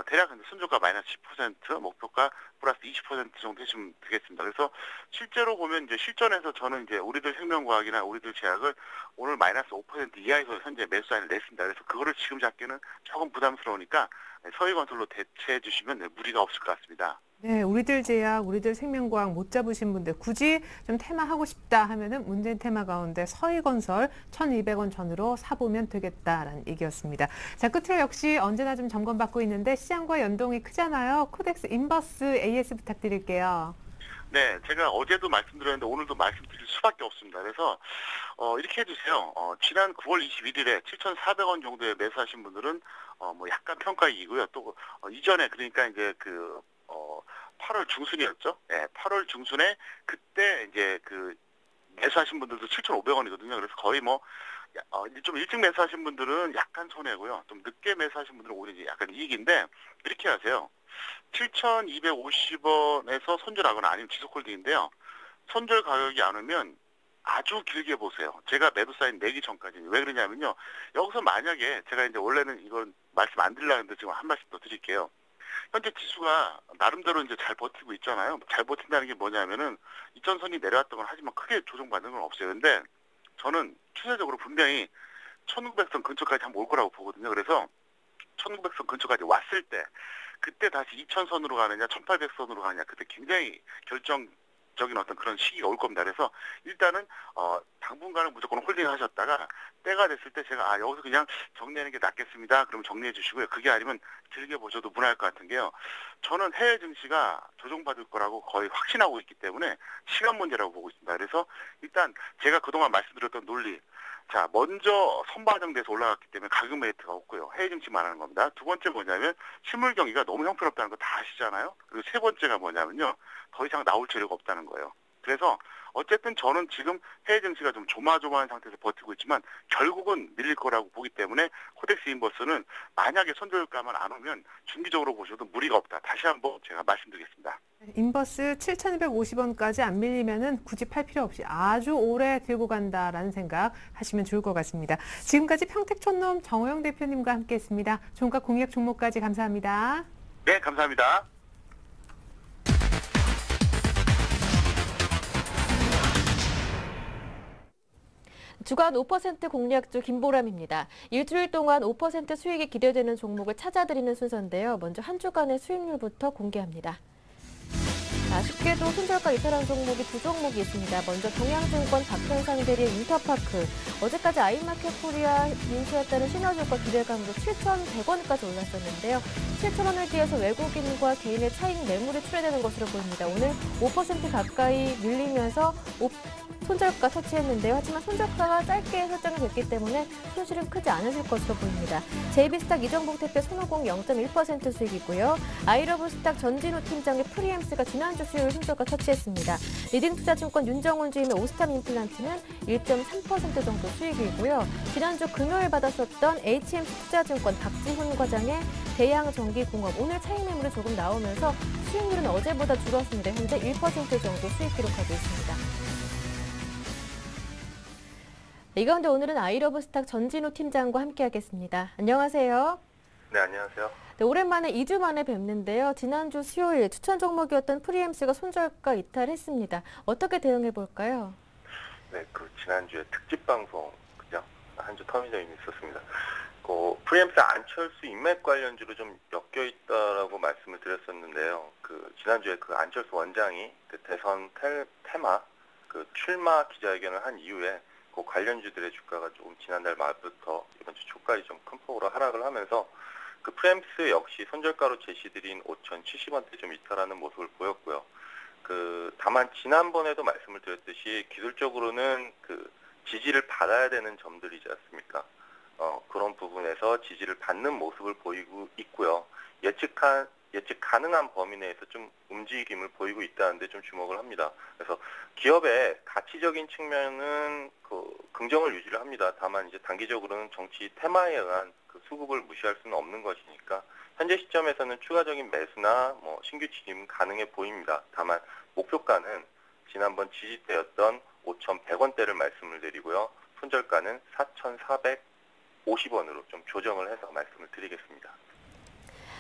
대략 순저가 마이너스 10%, 목표가 플러스 20% 정도 해주시면 되겠습니다. 그래서 실제로 보면 이제 실전에서 저는 이제 우리들 생명과학이나 우리들 제약을 오늘 마이너스 5% 이하에서 현재 매수 사인을 냈습니다. 그래서 그거를 지금 잡기는 조금 부담스러우니까 서희건설로 대체해 주시면 무리가 없을 것 같습니다. 네, 우리들 제약, 우리들 생명과학 못 잡으신 분들 굳이 좀 테마하고 싶다 하면은 문재인 테마 가운데 서희건설 1,200원 전으로 사보면 되겠다라는 얘기였습니다. 자, 끝으로 역시 언제나 좀 점검받고 있는데 시장과 연동이 크잖아요. 코덱스 인버스 AS 부탁드릴게요. 네, 제가 어제도 말씀드렸는데 오늘도 말씀드릴 수밖에 없습니다. 그래서 이렇게 해주세요. 지난 9월 21일에 7,400원 정도에 매수하신 분들은 뭐 약간 평가이고요. 또 이전에 그러니까 이제 8월 중순이었죠. 네, 8월 중순에 그때 이제 매수하신 분들도 7,500원이거든요. 그래서 거의 좀 일찍 매수하신 분들은 약간 손해고요. 좀 늦게 매수하신 분들은 오히려 약간 이익인데 이렇게 하세요. 7,250원에서 손절하거나 아니면 지속홀딩인데요. 손절 가격이 안 오면 아주 길게 보세요. 제가 매도 사인 내기 전까지는. 왜 그러냐면요. 여기서 만약에 제가 이제 원래는 이건 말씀 안 드리려고 했는데 지금 한 말씀 더 드릴게요. 현재 지수가 나름대로 이제 잘 버티고 있잖아요. 잘 버틴다는 게 뭐냐면은 이전선이 내려왔던 건 하지만 크게 조정받는 건 없어요. 근데 저는 추세적으로 분명히 1900선 근처까지 한번 올 거라고 보거든요. 그래서 1900선 근처까지 왔을 때 그때 다시 2000선으로 가느냐 1800선으로 가느냐 그때 굉장히 결정적인 어떤 그런 시기가 올 겁니다. 그래서 일단은 당분간은 무조건 홀딩 하셨다가 때가 됐을 때 제가 여기서 그냥 정리하는 게 낫겠습니다. 그럼 정리해 주시고요. 그게 아니면 길게 보셔도 무난할 것 같은 게요. 저는 해외 증시가 조정받을 거라고 거의 확신하고 있기 때문에 시간 문제라고 보고 있습니다. 그래서 일단 제가 그동안 말씀드렸던 논리 자, 먼저 선반영돼서 올라갔기 때문에 가격 메리트가 없고요. 해외 증시 말하는 겁니다. 두 번째 뭐냐면 실물 경기가 너무 형편없다는 거 다 아시잖아요. 그리고 세 번째가 뭐냐면요. 더 이상 나올 재료가 없다는 거예요. 그래서 어쨌든 저는 지금 해외 증시가 좀 조마조마한 상태에서 버티고 있지만 결국은 밀릴 거라고 보기 때문에 코덱스 인버스는 만약에 손절가만 안 오면 중기적으로 보셔도 무리가 없다. 다시 한번 제가 말씀드리겠습니다. 인버스 7,250원까지 안 밀리면은 굳이 팔 필요 없이 아주 오래 들고 간다라는 생각 하시면 좋을 것 같습니다. 지금까지 평택촌놈 정호영 대표님과 함께했습니다. 종가 공략 종목까지 감사합니다. 네, 감사합니다. 주간 5% 공략주 김보람입니다. 일주일 동안 5% 수익이 기대되는 종목을 찾아드리는 순서인데요. 먼저 한 주간의 수익률부터 공개합니다. 아쉽게도 손절가 이탈한 종목이 두 종목이 있습니다. 먼저 동양증권 박현상 대리의 인터파크. 어제까지 아이마켓 코리아 인수했다는 시너지효과 기대감으로 7,100원까지 올랐었는데요. 7,000원을 기해서 외국인과 개인의 차익 매물이 출회되는 것으로 보입니다. 오늘 5% 가까이 밀리면서 손절가 터치했는데요. 하지만 손절가가 짧게 설정이 됐기 때문에 손실은 크지 않으실 것으로 보입니다. JB스탁 이정복 대표 손오공 0.1% 수익이고요. 아이러브스탁 전진우 팀장의 프리엠스가 지난주 수요일 손절가 터치했습니다. 리딩투자증권 윤정훈 주임의 오스탐 임플란트는 1.3% 정도 수익이고요. 지난주 금요일 받았었던 HMC 투자증권 박지훈 과장의 대양전기공업 오늘 차익 매물이 조금 나오면서 수익률은 어제보다 줄었습니다. 현재 1% 정도 수익 기록하고 있습니다. 이 가운데 오늘은 아이러브스탁 전진우 팀장과 함께하겠습니다. 안녕하세요. 네, 안녕하세요. 네, 오랜만에 2주 만에 뵙는데요. 지난주 수요일 추천 종목이었던 프리엠스가 손절가 이탈했습니다. 어떻게 대응해 볼까요? 네, 지난주에 특집 방송, 그죠? 한 주 터미널이 있었습니다. 프리엠스 안철수 인맥 관련주로 좀 엮여 있다라고 말씀을 드렸었는데요. 지난주에 안철수 원장이 대선 테마 출마 기자회견을 한 이후에 관련주들의 주가가 조금 지난달 말부터 이번 주 초까지 좀 큰 폭으로 하락을 하면서 프리엠스 역시 손절가로 제시드린 5,070원대 좀 이탈하는 모습을 보였고요. 다만 지난번에도 말씀을 드렸듯이 기술적으로는 지지를 받아야 되는 점들이지 않습니까? 그런 부분에서 지지를 받는 모습을 보이고 있고요. 예측 가능한 범위 내에서 좀 움직임을 보이고 있다는데 좀 주목을 합니다. 그래서 기업의 가치적인 측면은 긍정을 유지를 합니다. 다만 이제 단기적으로는 정치 테마에 의한 수급을 무시할 수는 없는 것이니까 현재 시점에서는 추가적인 매수나 신규 진입은 가능해 보입니다. 다만 목표가는 지난번 지지대였던 5,100원대를 말씀을 드리고요. 손절가는 4,450원으로 좀 조정을 해서 말씀을 드리겠습니다.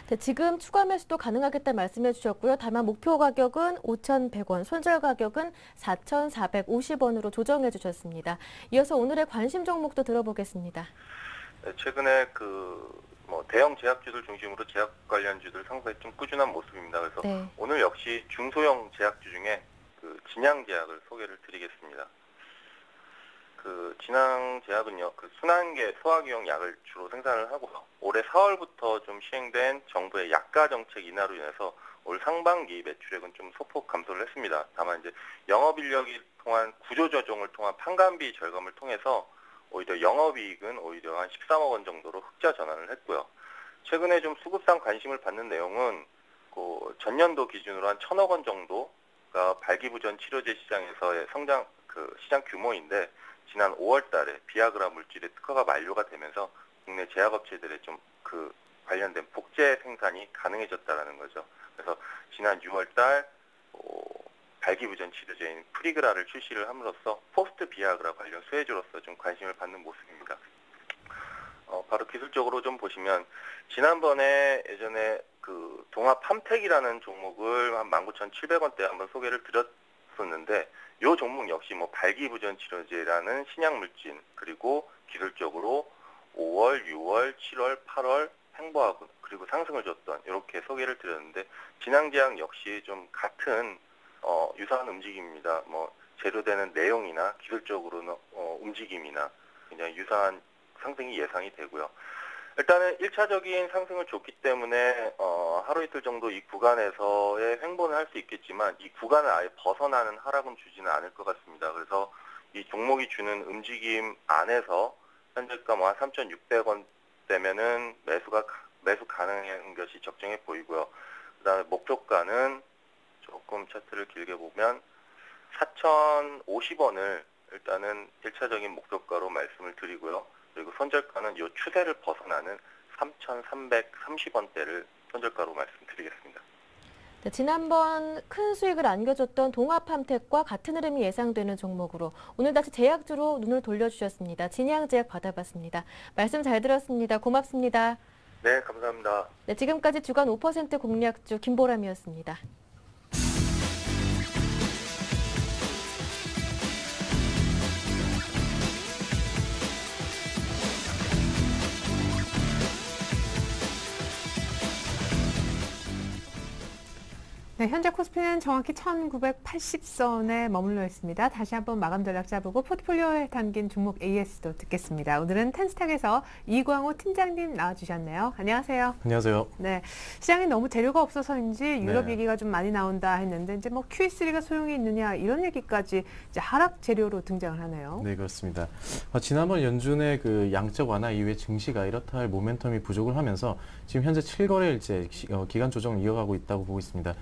네, 지금 추가 매수도 가능하겠다 말씀해 주셨고요. 다만 목표 가격은 5,100원, 손절 가격은 4,450원으로 조정해 주셨습니다. 이어서 오늘의 관심 종목도 들어보겠습니다. 네, 최근에 대형 제약주들 중심으로 제약 관련주들 상당히 좀 꾸준한 모습입니다. 그래서 네. 오늘 역시 중소형 제약주 중에 진양제약을 소개를 드리겠습니다. 진양제약은요, 순환계 소화기용 약을 주로 생산을 하고 올해 4월부터 좀 시행된 정부의 약가 정책 인하로 인해서 올 상반기 매출액은 좀 소폭 감소를 했습니다. 다만 이제 영업인력이 통한 구조조정을 통한 판관비 절감을 통해서 오히려 영업이익은 오히려 한 13억 원 정도로 흑자 전환을 했고요. 최근에 좀 수급상 관심을 받는 내용은 전년도 기준으로 한 1,000억 원 정도가 발기부전 치료제 시장에서의 시장 규모인데 지난 5월 달에 비아그라 물질의 특허가 만료가 되면서 국내 제약업체들의 좀 관련된 복제 생산이 가능해졌다라는 거죠. 그래서 지난 6월달 발기부전 치료제인 프리그라를 출시를 함으로써 포스트 비아그라 관련 수혜주로서 좀 관심을 받는 모습입니다. 바로 기술적으로 좀 보시면 지난번에 예전에 그 동합 함택이라는 종목을 한 19,700원대에 한번 소개를 드렸었는데 이 종목 역시 뭐 발기부전 치료제라는 신약 물질 그리고 기술적으로 5월, 6월, 7월, 8월 횡보하고 그리고 상승을 줬던 이렇게 소개를 드렸는데 진앙제약 역시 좀 같은 유사한 움직임입니다. 뭐 재료되는 내용이나 기술적으로는 움직임이나 굉장히 유사한 상승이 예상이 되고요. 일단은 1차적인 상승을 줬기 때문에 하루 이틀 정도 이 구간에서의 횡보는 할 수 있겠지만 이 구간을 아예 벗어나는 하락은 주지는 않을 것 같습니다. 그래서 이 종목이 주는 움직임 안에서 현재가 뭐 한 3,600원대면은 매수 가능한 것이 적정해 보이고요. 그다음에 목표가는 조금 차트를 길게 보면 4,050원을 일단은 1차적인 목표가로 말씀을 드리고요. 그리고 손절가는 이 추세를 벗어나는 3,330원대를 손절가로 말씀드리겠습니다. 네, 지난번 큰 수익을 안겨줬던 동합함택과 같은 흐름이 예상되는 종목으로 오늘 다시 제약주로 눈을 돌려주셨습니다. 진양제약 받아봤습니다. 말씀 잘 들었습니다. 고맙습니다. 네, 감사합니다. 네, 지금까지 주간 5% 공략주 김보람이었습니다. 네, 현재 코스피는 정확히 1980선에 머물러 있습니다. 다시 한번 마감 전략 짜보고 포트폴리오에 담긴 종목 AS도 듣겠습니다. 오늘은 텐스탁에서 이광호 팀장님 나와주셨네요. 안녕하세요. 안녕하세요. 네, 시장에 너무 재료가 없어서인지 유럽 네. 얘기가 좀 많이 나온다 했는데 이제 뭐 QE3가 소용이 있느냐 이런 얘기까지 이제 하락 재료로 등장을 하네요. 네, 그렇습니다. 지난번 연준의 그 양적 완화 이후에 증시가 이렇다 할 모멘텀이 부족을 하면서 지금 현재 7거래일째 기간 조정을 이어가고 있다고 보고 있습니다.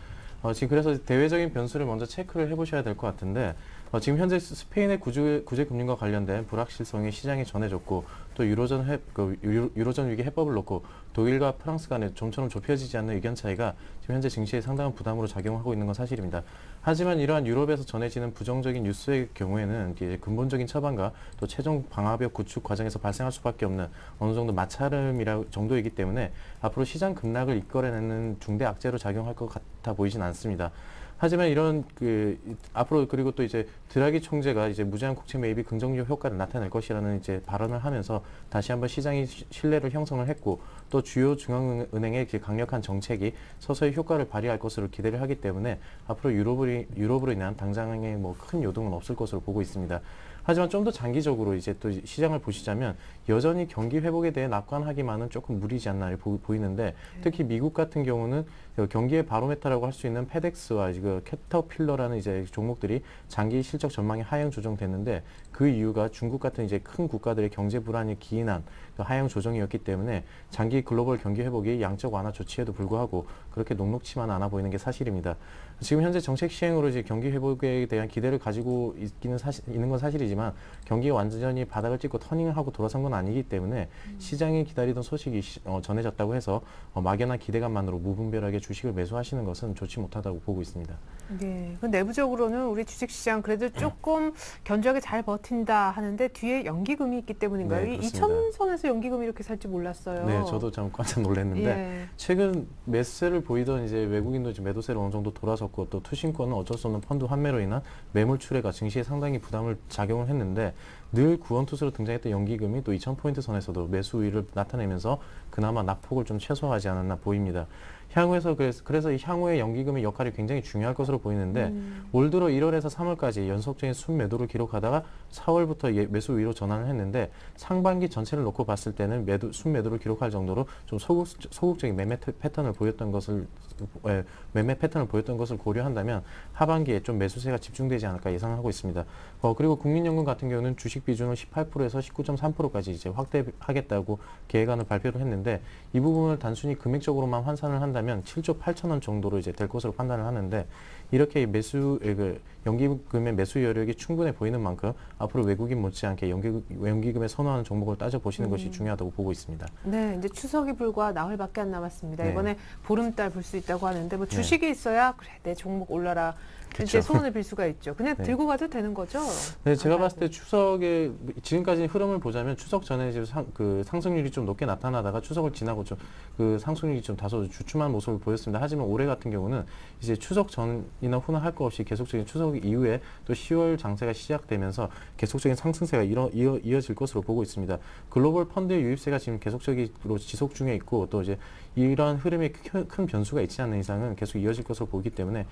지금 그래서 대외적인 변수를 먼저 체크를 해보셔야 될 것 같은데 지금 현재 스페인의 구제 금융과 관련된 불확실성이 시장에 전해졌고 또 유로존 위기 해법을 놓고 독일과 프랑스 간에 좀처럼 좁혀지지 않는 의견 차이가 지금 현재 증시에 상당한 부담으로 작용하고 있는 건 사실입니다. 하지만 이러한 유럽에서 전해지는 부정적인 뉴스의 경우에는 이제 근본적인 처방과 또 최종 방화벽 구축 과정에서 발생할 수밖에 없는 어느 정도 마찰음이라 정도이기 때문에 앞으로 시장 급락을 이끌어내는 중대 악재로 작용할 것 같아 보이진 않습니다. 하지만 이런 앞으로 그리고 또 이제 드라기 총재가 이제 무제한 국채 매입이 긍정적 효과를 나타낼 것이라는 이제 발언을 하면서 다시 한번 시장이 신뢰를 형성을 했고 또 주요 중앙은행의 강력한 정책이 서서히 효과를 발휘할 것으로 기대를 하기 때문에 앞으로 유럽으로 인한 당장의 뭐 큰 요동은 없을 것으로 보고 있습니다. 하지만 좀 더 장기적으로 이제 또 시장을 보시자면 여전히 경기 회복에 대해 낙관하기만은 조금 무리지 않나 보이는데 특히 미국 같은 경우는 경기의 바로메타라고 할 수 있는 페덱스와 캐터필러라는 이제 종목들이 장기 실적 전망이 하향 조정됐는데 그 이유가 중국 같은 이제 큰 국가들의 경제 불안이 기인한 하향 조정이었기 때문에 장기 글로벌 경기 회복이 양적 완화 조치에도 불구하고 그렇게 녹록치만 않아 보이는 게 사실입니다. 지금 현재 정책 시행으로 이제 경기 회복에 대한 기대를 가지고 있는 건 사실이지만 경기가 완전히 바닥을 찍고 터닝을 하고 돌아선 건 아니기 때문에 시장이 기다리던 소식이 전해졌다고 해서 막연한 기대감만으로 무분별하게 주식을 매수하시는 것은 좋지 못하다고 보고 있습니다. 네, 그 내부적으로는 우리 주식시장 그래도 조금 견조하게 잘 버틴다 하는데 뒤에 연기금이 있기 때문인가요? 네, 이 그렇습니다. 2000선에서 연기금이 이렇게 살지 몰랐어요. 네, 저도 참 깜짝 놀랐는데 예. 최근 매수세를 보이던 이제 외국인도 지금 매도세를 어느 정도 돌아섰고 또 투신권은 어쩔 수 없는 펀드 환매로 인한 매물 출회가 증시에 상당히 부담을 작용을 했는데 늘 구원투수로 등장했던 연기금이 또 2000포인트 선에서도 매수 우위를 나타내면서 그나마 낙폭을 좀 최소화하지 않았나 보입니다. 향후에서 그래서 이 향후의 연기금의 역할이 굉장히 중요할 것으로 보이는데 올 들어 1월에서 3월까지 연속적인 순매도를 기록하다가 4월부터 매수 위로 전환을 했는데 상반기 전체를 놓고 봤을 때는 순매도를 기록할 정도로 좀 소극적인 매매 패턴을 보였던 것을 고려한다면 하반기에 좀 매수세가 집중되지 않을까 예상하고 있습니다. 그리고 국민연금 같은 경우는 주식 비중을 18%에서 19.3%까지 이제 확대하겠다고 계획안을 발표를 했는데 이 부분을 단순히 금액적으로만 환산을 한다면 한다면 7조 8천원 정도로 이제 될 것으로 판단을 하는데 이렇게 연기금의 매수 여력이 충분해 보이는 만큼 앞으로 외국인 못지않게 연기금에 선호하는 종목을 따져보시는 것이 중요하다고 보고 있습니다. 네, 이제 추석이 불과 나흘밖에 안 남았습니다. 네. 이번에 보름달 불 수 있다고 하는데 뭐 주식이 있어야 그래 내 종목 올라라 이제 그쵸. 소원을 빌 수가 있죠. 그냥 네. 들고 가도 되는 거죠? 네, 제가 안 봤을 때 추석에 지금까지 흐름을 보자면 추석 전에 지금 상승률이 좀 높게 나타나다가 추석을 지나고 좀 그 상승률이 좀 다소 주춤한 모습을 보였습니다. 하지만 올해 같은 경우는 이제 추석 전이나 후나 할 것 없이 계속적인 추석 이후에 또 10월 장세가 시작되면서 계속적인 상승세가 이어질 것으로 보고 있습니다. 글로벌 펀드의 유입세가 지금 계속적으로 지속 중에 있고 또 이제 이러한 흐름에 큰 변수가 있지 않는 이상은 계속 이어질 것으로 보기 때문에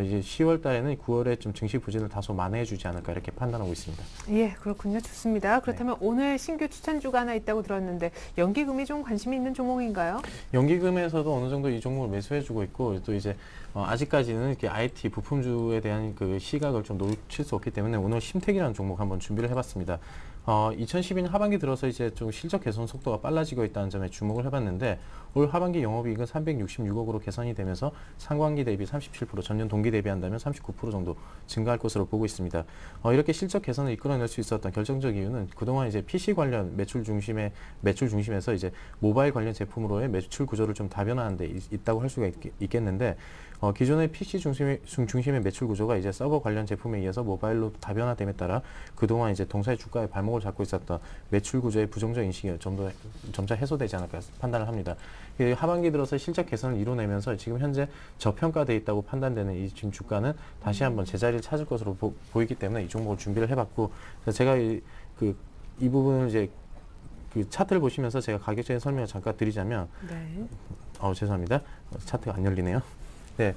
이제 10월 달에는 9월에 좀 증시 부진을 다소 만회해 주지 않을까 이렇게 판단하고 있습니다. 예, 그렇군요. 좋습니다. 그렇다면 오늘 신규 추천주가 하나 있다고 들었는데 연기금이 좀 관심이 있는 종목인가요? 연기금에서도 어느 정도 이 종목을 매수해주고 있고 또 이제 아직까지는 이렇게 IT 부품주에 대한 그 시각을 좀 놓칠 수 없기 때문에 오늘 심택이라는 종목 한번 준비를 해봤습니다. 2012년 하반기 들어서 이제 좀 실적 개선 속도가 빨라지고 있다는 점에 주목을 해봤는데 올 하반기 영업이익은 366억으로 개선이 되면서 상반기 대비 37%, 전년 동기 대비한다면 39% 정도 증가할 것으로 보고 있습니다. 이렇게 실적 개선을 이끌어낼 수 있었던 결정적 이유는 그동안 이제 PC 관련 매출 중심에서 이제 모바일 관련 제품으로의 매출 구조를 좀 다변화한 데 있다고 할 수가 있겠는데 기존의 PC 중심의 매출 구조가 이제 서버 관련 제품에 이어서 모바일로 다변화됨에 따라 그동안 이제 동사의 주가의 발목을 잡고 있었던 매출 구조의 부정적 인식이 점차 해소되지 않을까 판단을 합니다. 하반기 들어서 실적 개선을 이뤄내면서 지금 현재 저평가돼 있다고 판단되는 이 지금 주가는 다시 한번 제자리를 찾을 것으로 보이기 때문에 이 종목을 준비를 해봤고 제가 이 부분을 이제 그 차트를 보시면서 제가 가격적인 설명을 잠깐 드리자면 네. 죄송합니다. 차트가 안 열리네요. 네.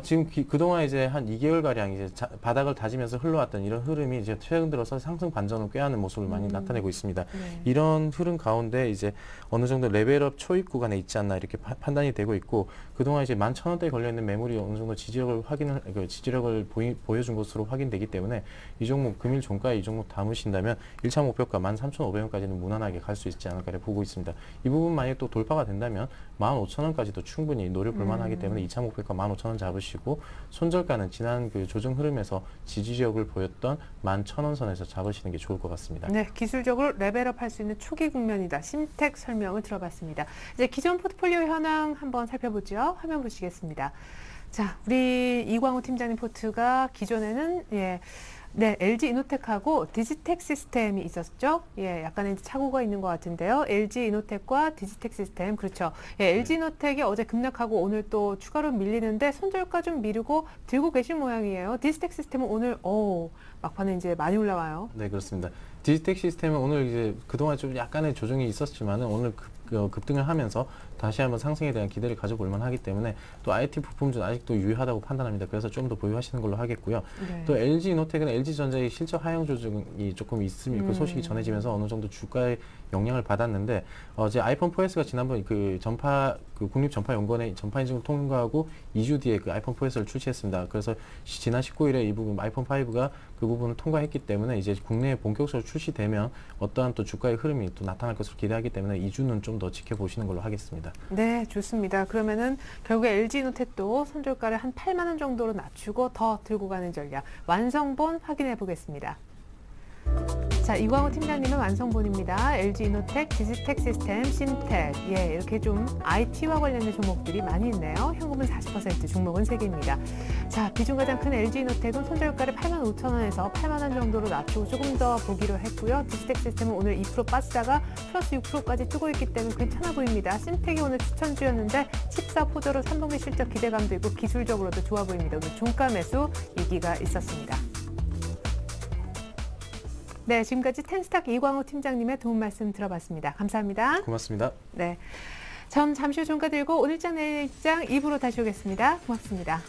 지금 그동안 이제 한 2개월가량 이제 바닥을 다지면서 흘러왔던 이런 흐름이 이제 최근 들어서 상승 반전을 꾀하는 모습을 많이 나타내고 있습니다. 네. 이런 흐름 가운데 이제 어느 정도 레벨업 초입 구간에 있지 않나 이렇게 판단이 되고 있고 그동안 이제 11,000원대에 걸려있는 매물이 어느 정도 지지력을 보여준 것으로 확인되기 때문에 이 종목 금일 종가에 이 종목 담으신다면 1차 목표가 13,500원까지는 무난하게 갈 수 있지 않을까 보고 있습니다. 이 부분 만약에 또 돌파가 된다면 15,000원까지도 충분히 노려볼 만하기 때문에 2차 목표가 15,000원 잡으시고 손절가는 지난 그 조정 흐름에서 지지력을 보였던 11,000원 선에서 잡으시는 게 좋을 것 같습니다. 네, 기술적으로 레벨업 할 수 있는 초기 국면이다. 심택 설명을 들어봤습니다. 이제 기존 포트폴리오 현황 한번 살펴보죠. 화면 보시겠습니다. 자, 우리 이광우 팀장님 포트가 기존에는 LG 이노텍하고 디지텍 시스템이 있었죠. 약간의 착오가 있는 것 같은데요. LG 이노텍과 디지텍 시스템, 그렇죠. LG 이노텍이 어제 급락하고 오늘 또 추가로 밀리는데 손절가 좀 미루고 들고 계신 모양이에요. 디지텍 시스템은 오늘 막판에 이제 많이 올라와요. 네, 그렇습니다. 디지텍 시스템은 오늘 이제 그동안 좀 약간의 조정이 있었지만은 오늘 급등을 하면서 다시 한번 상승에 대한 기대를 가져볼 만하기 때문에 또 IT 부품주는 아직도 유효하다고 판단합니다. 그래서 좀 더 보유하시는 걸로 하겠고요. 네. 또 LG 이노텍은 LG전자의 실적 하향 조정이 조금 있으면 그 소식이 전해지면서 어느 정도 주가에 영향을 받았는데 이제 아이폰 4S가 지난번 국립 전파연구원의 전파 인증을 통과하고 2주 뒤에 그 아이폰 4S를 출시했습니다. 그래서 지난 19일에 이 부분 아이폰 5가 그 부분을 통과했기 때문에 이제 국내에 본격적으로 출시되면 어떠한 또 주가의 흐름이 또 나타날 것으로 기대하기 때문에 2주는 좀 더 지켜보시는 걸로 하겠습니다. 네, 좋습니다. 그러면은 결국에 LG이노텍도 손절가를 한 8만 원 정도로 낮추고 더 들고 가는 전략 완성본 확인해 보겠습니다. 자, 이광우 팀장님은 완성본입니다. LG이노텍, 디지텍 시스템, 심텍. 이렇게 좀 IT와 관련된 종목들이 많이 있네요. 현금은 40%, 종목은 3개입니다. 자, 비중 가장 큰 LG이노텍은 손절가를 85,000원에서 8만 원 정도로 낮추고 조금 더 보기로 했고요. 디지텍 시스템은 오늘 2% 빠지다가 플러스 6%까지 뜨고 있기 때문에 괜찮아 보입니다. 심텍이 오늘 추천주였는데 14포저로 3분기 실적 기대감도 있고 기술적으로도 좋아 보입니다. 오늘 종가 매수 위기가 있었습니다. 네, 지금까지 텐스탁 이광우 팀장님의 도움 말씀 들어봤습니다. 감사합니다. 고맙습니다. 네, 전 잠시 후 종가 들고 오늘장 내일장 2부로 다시 오겠습니다. 고맙습니다.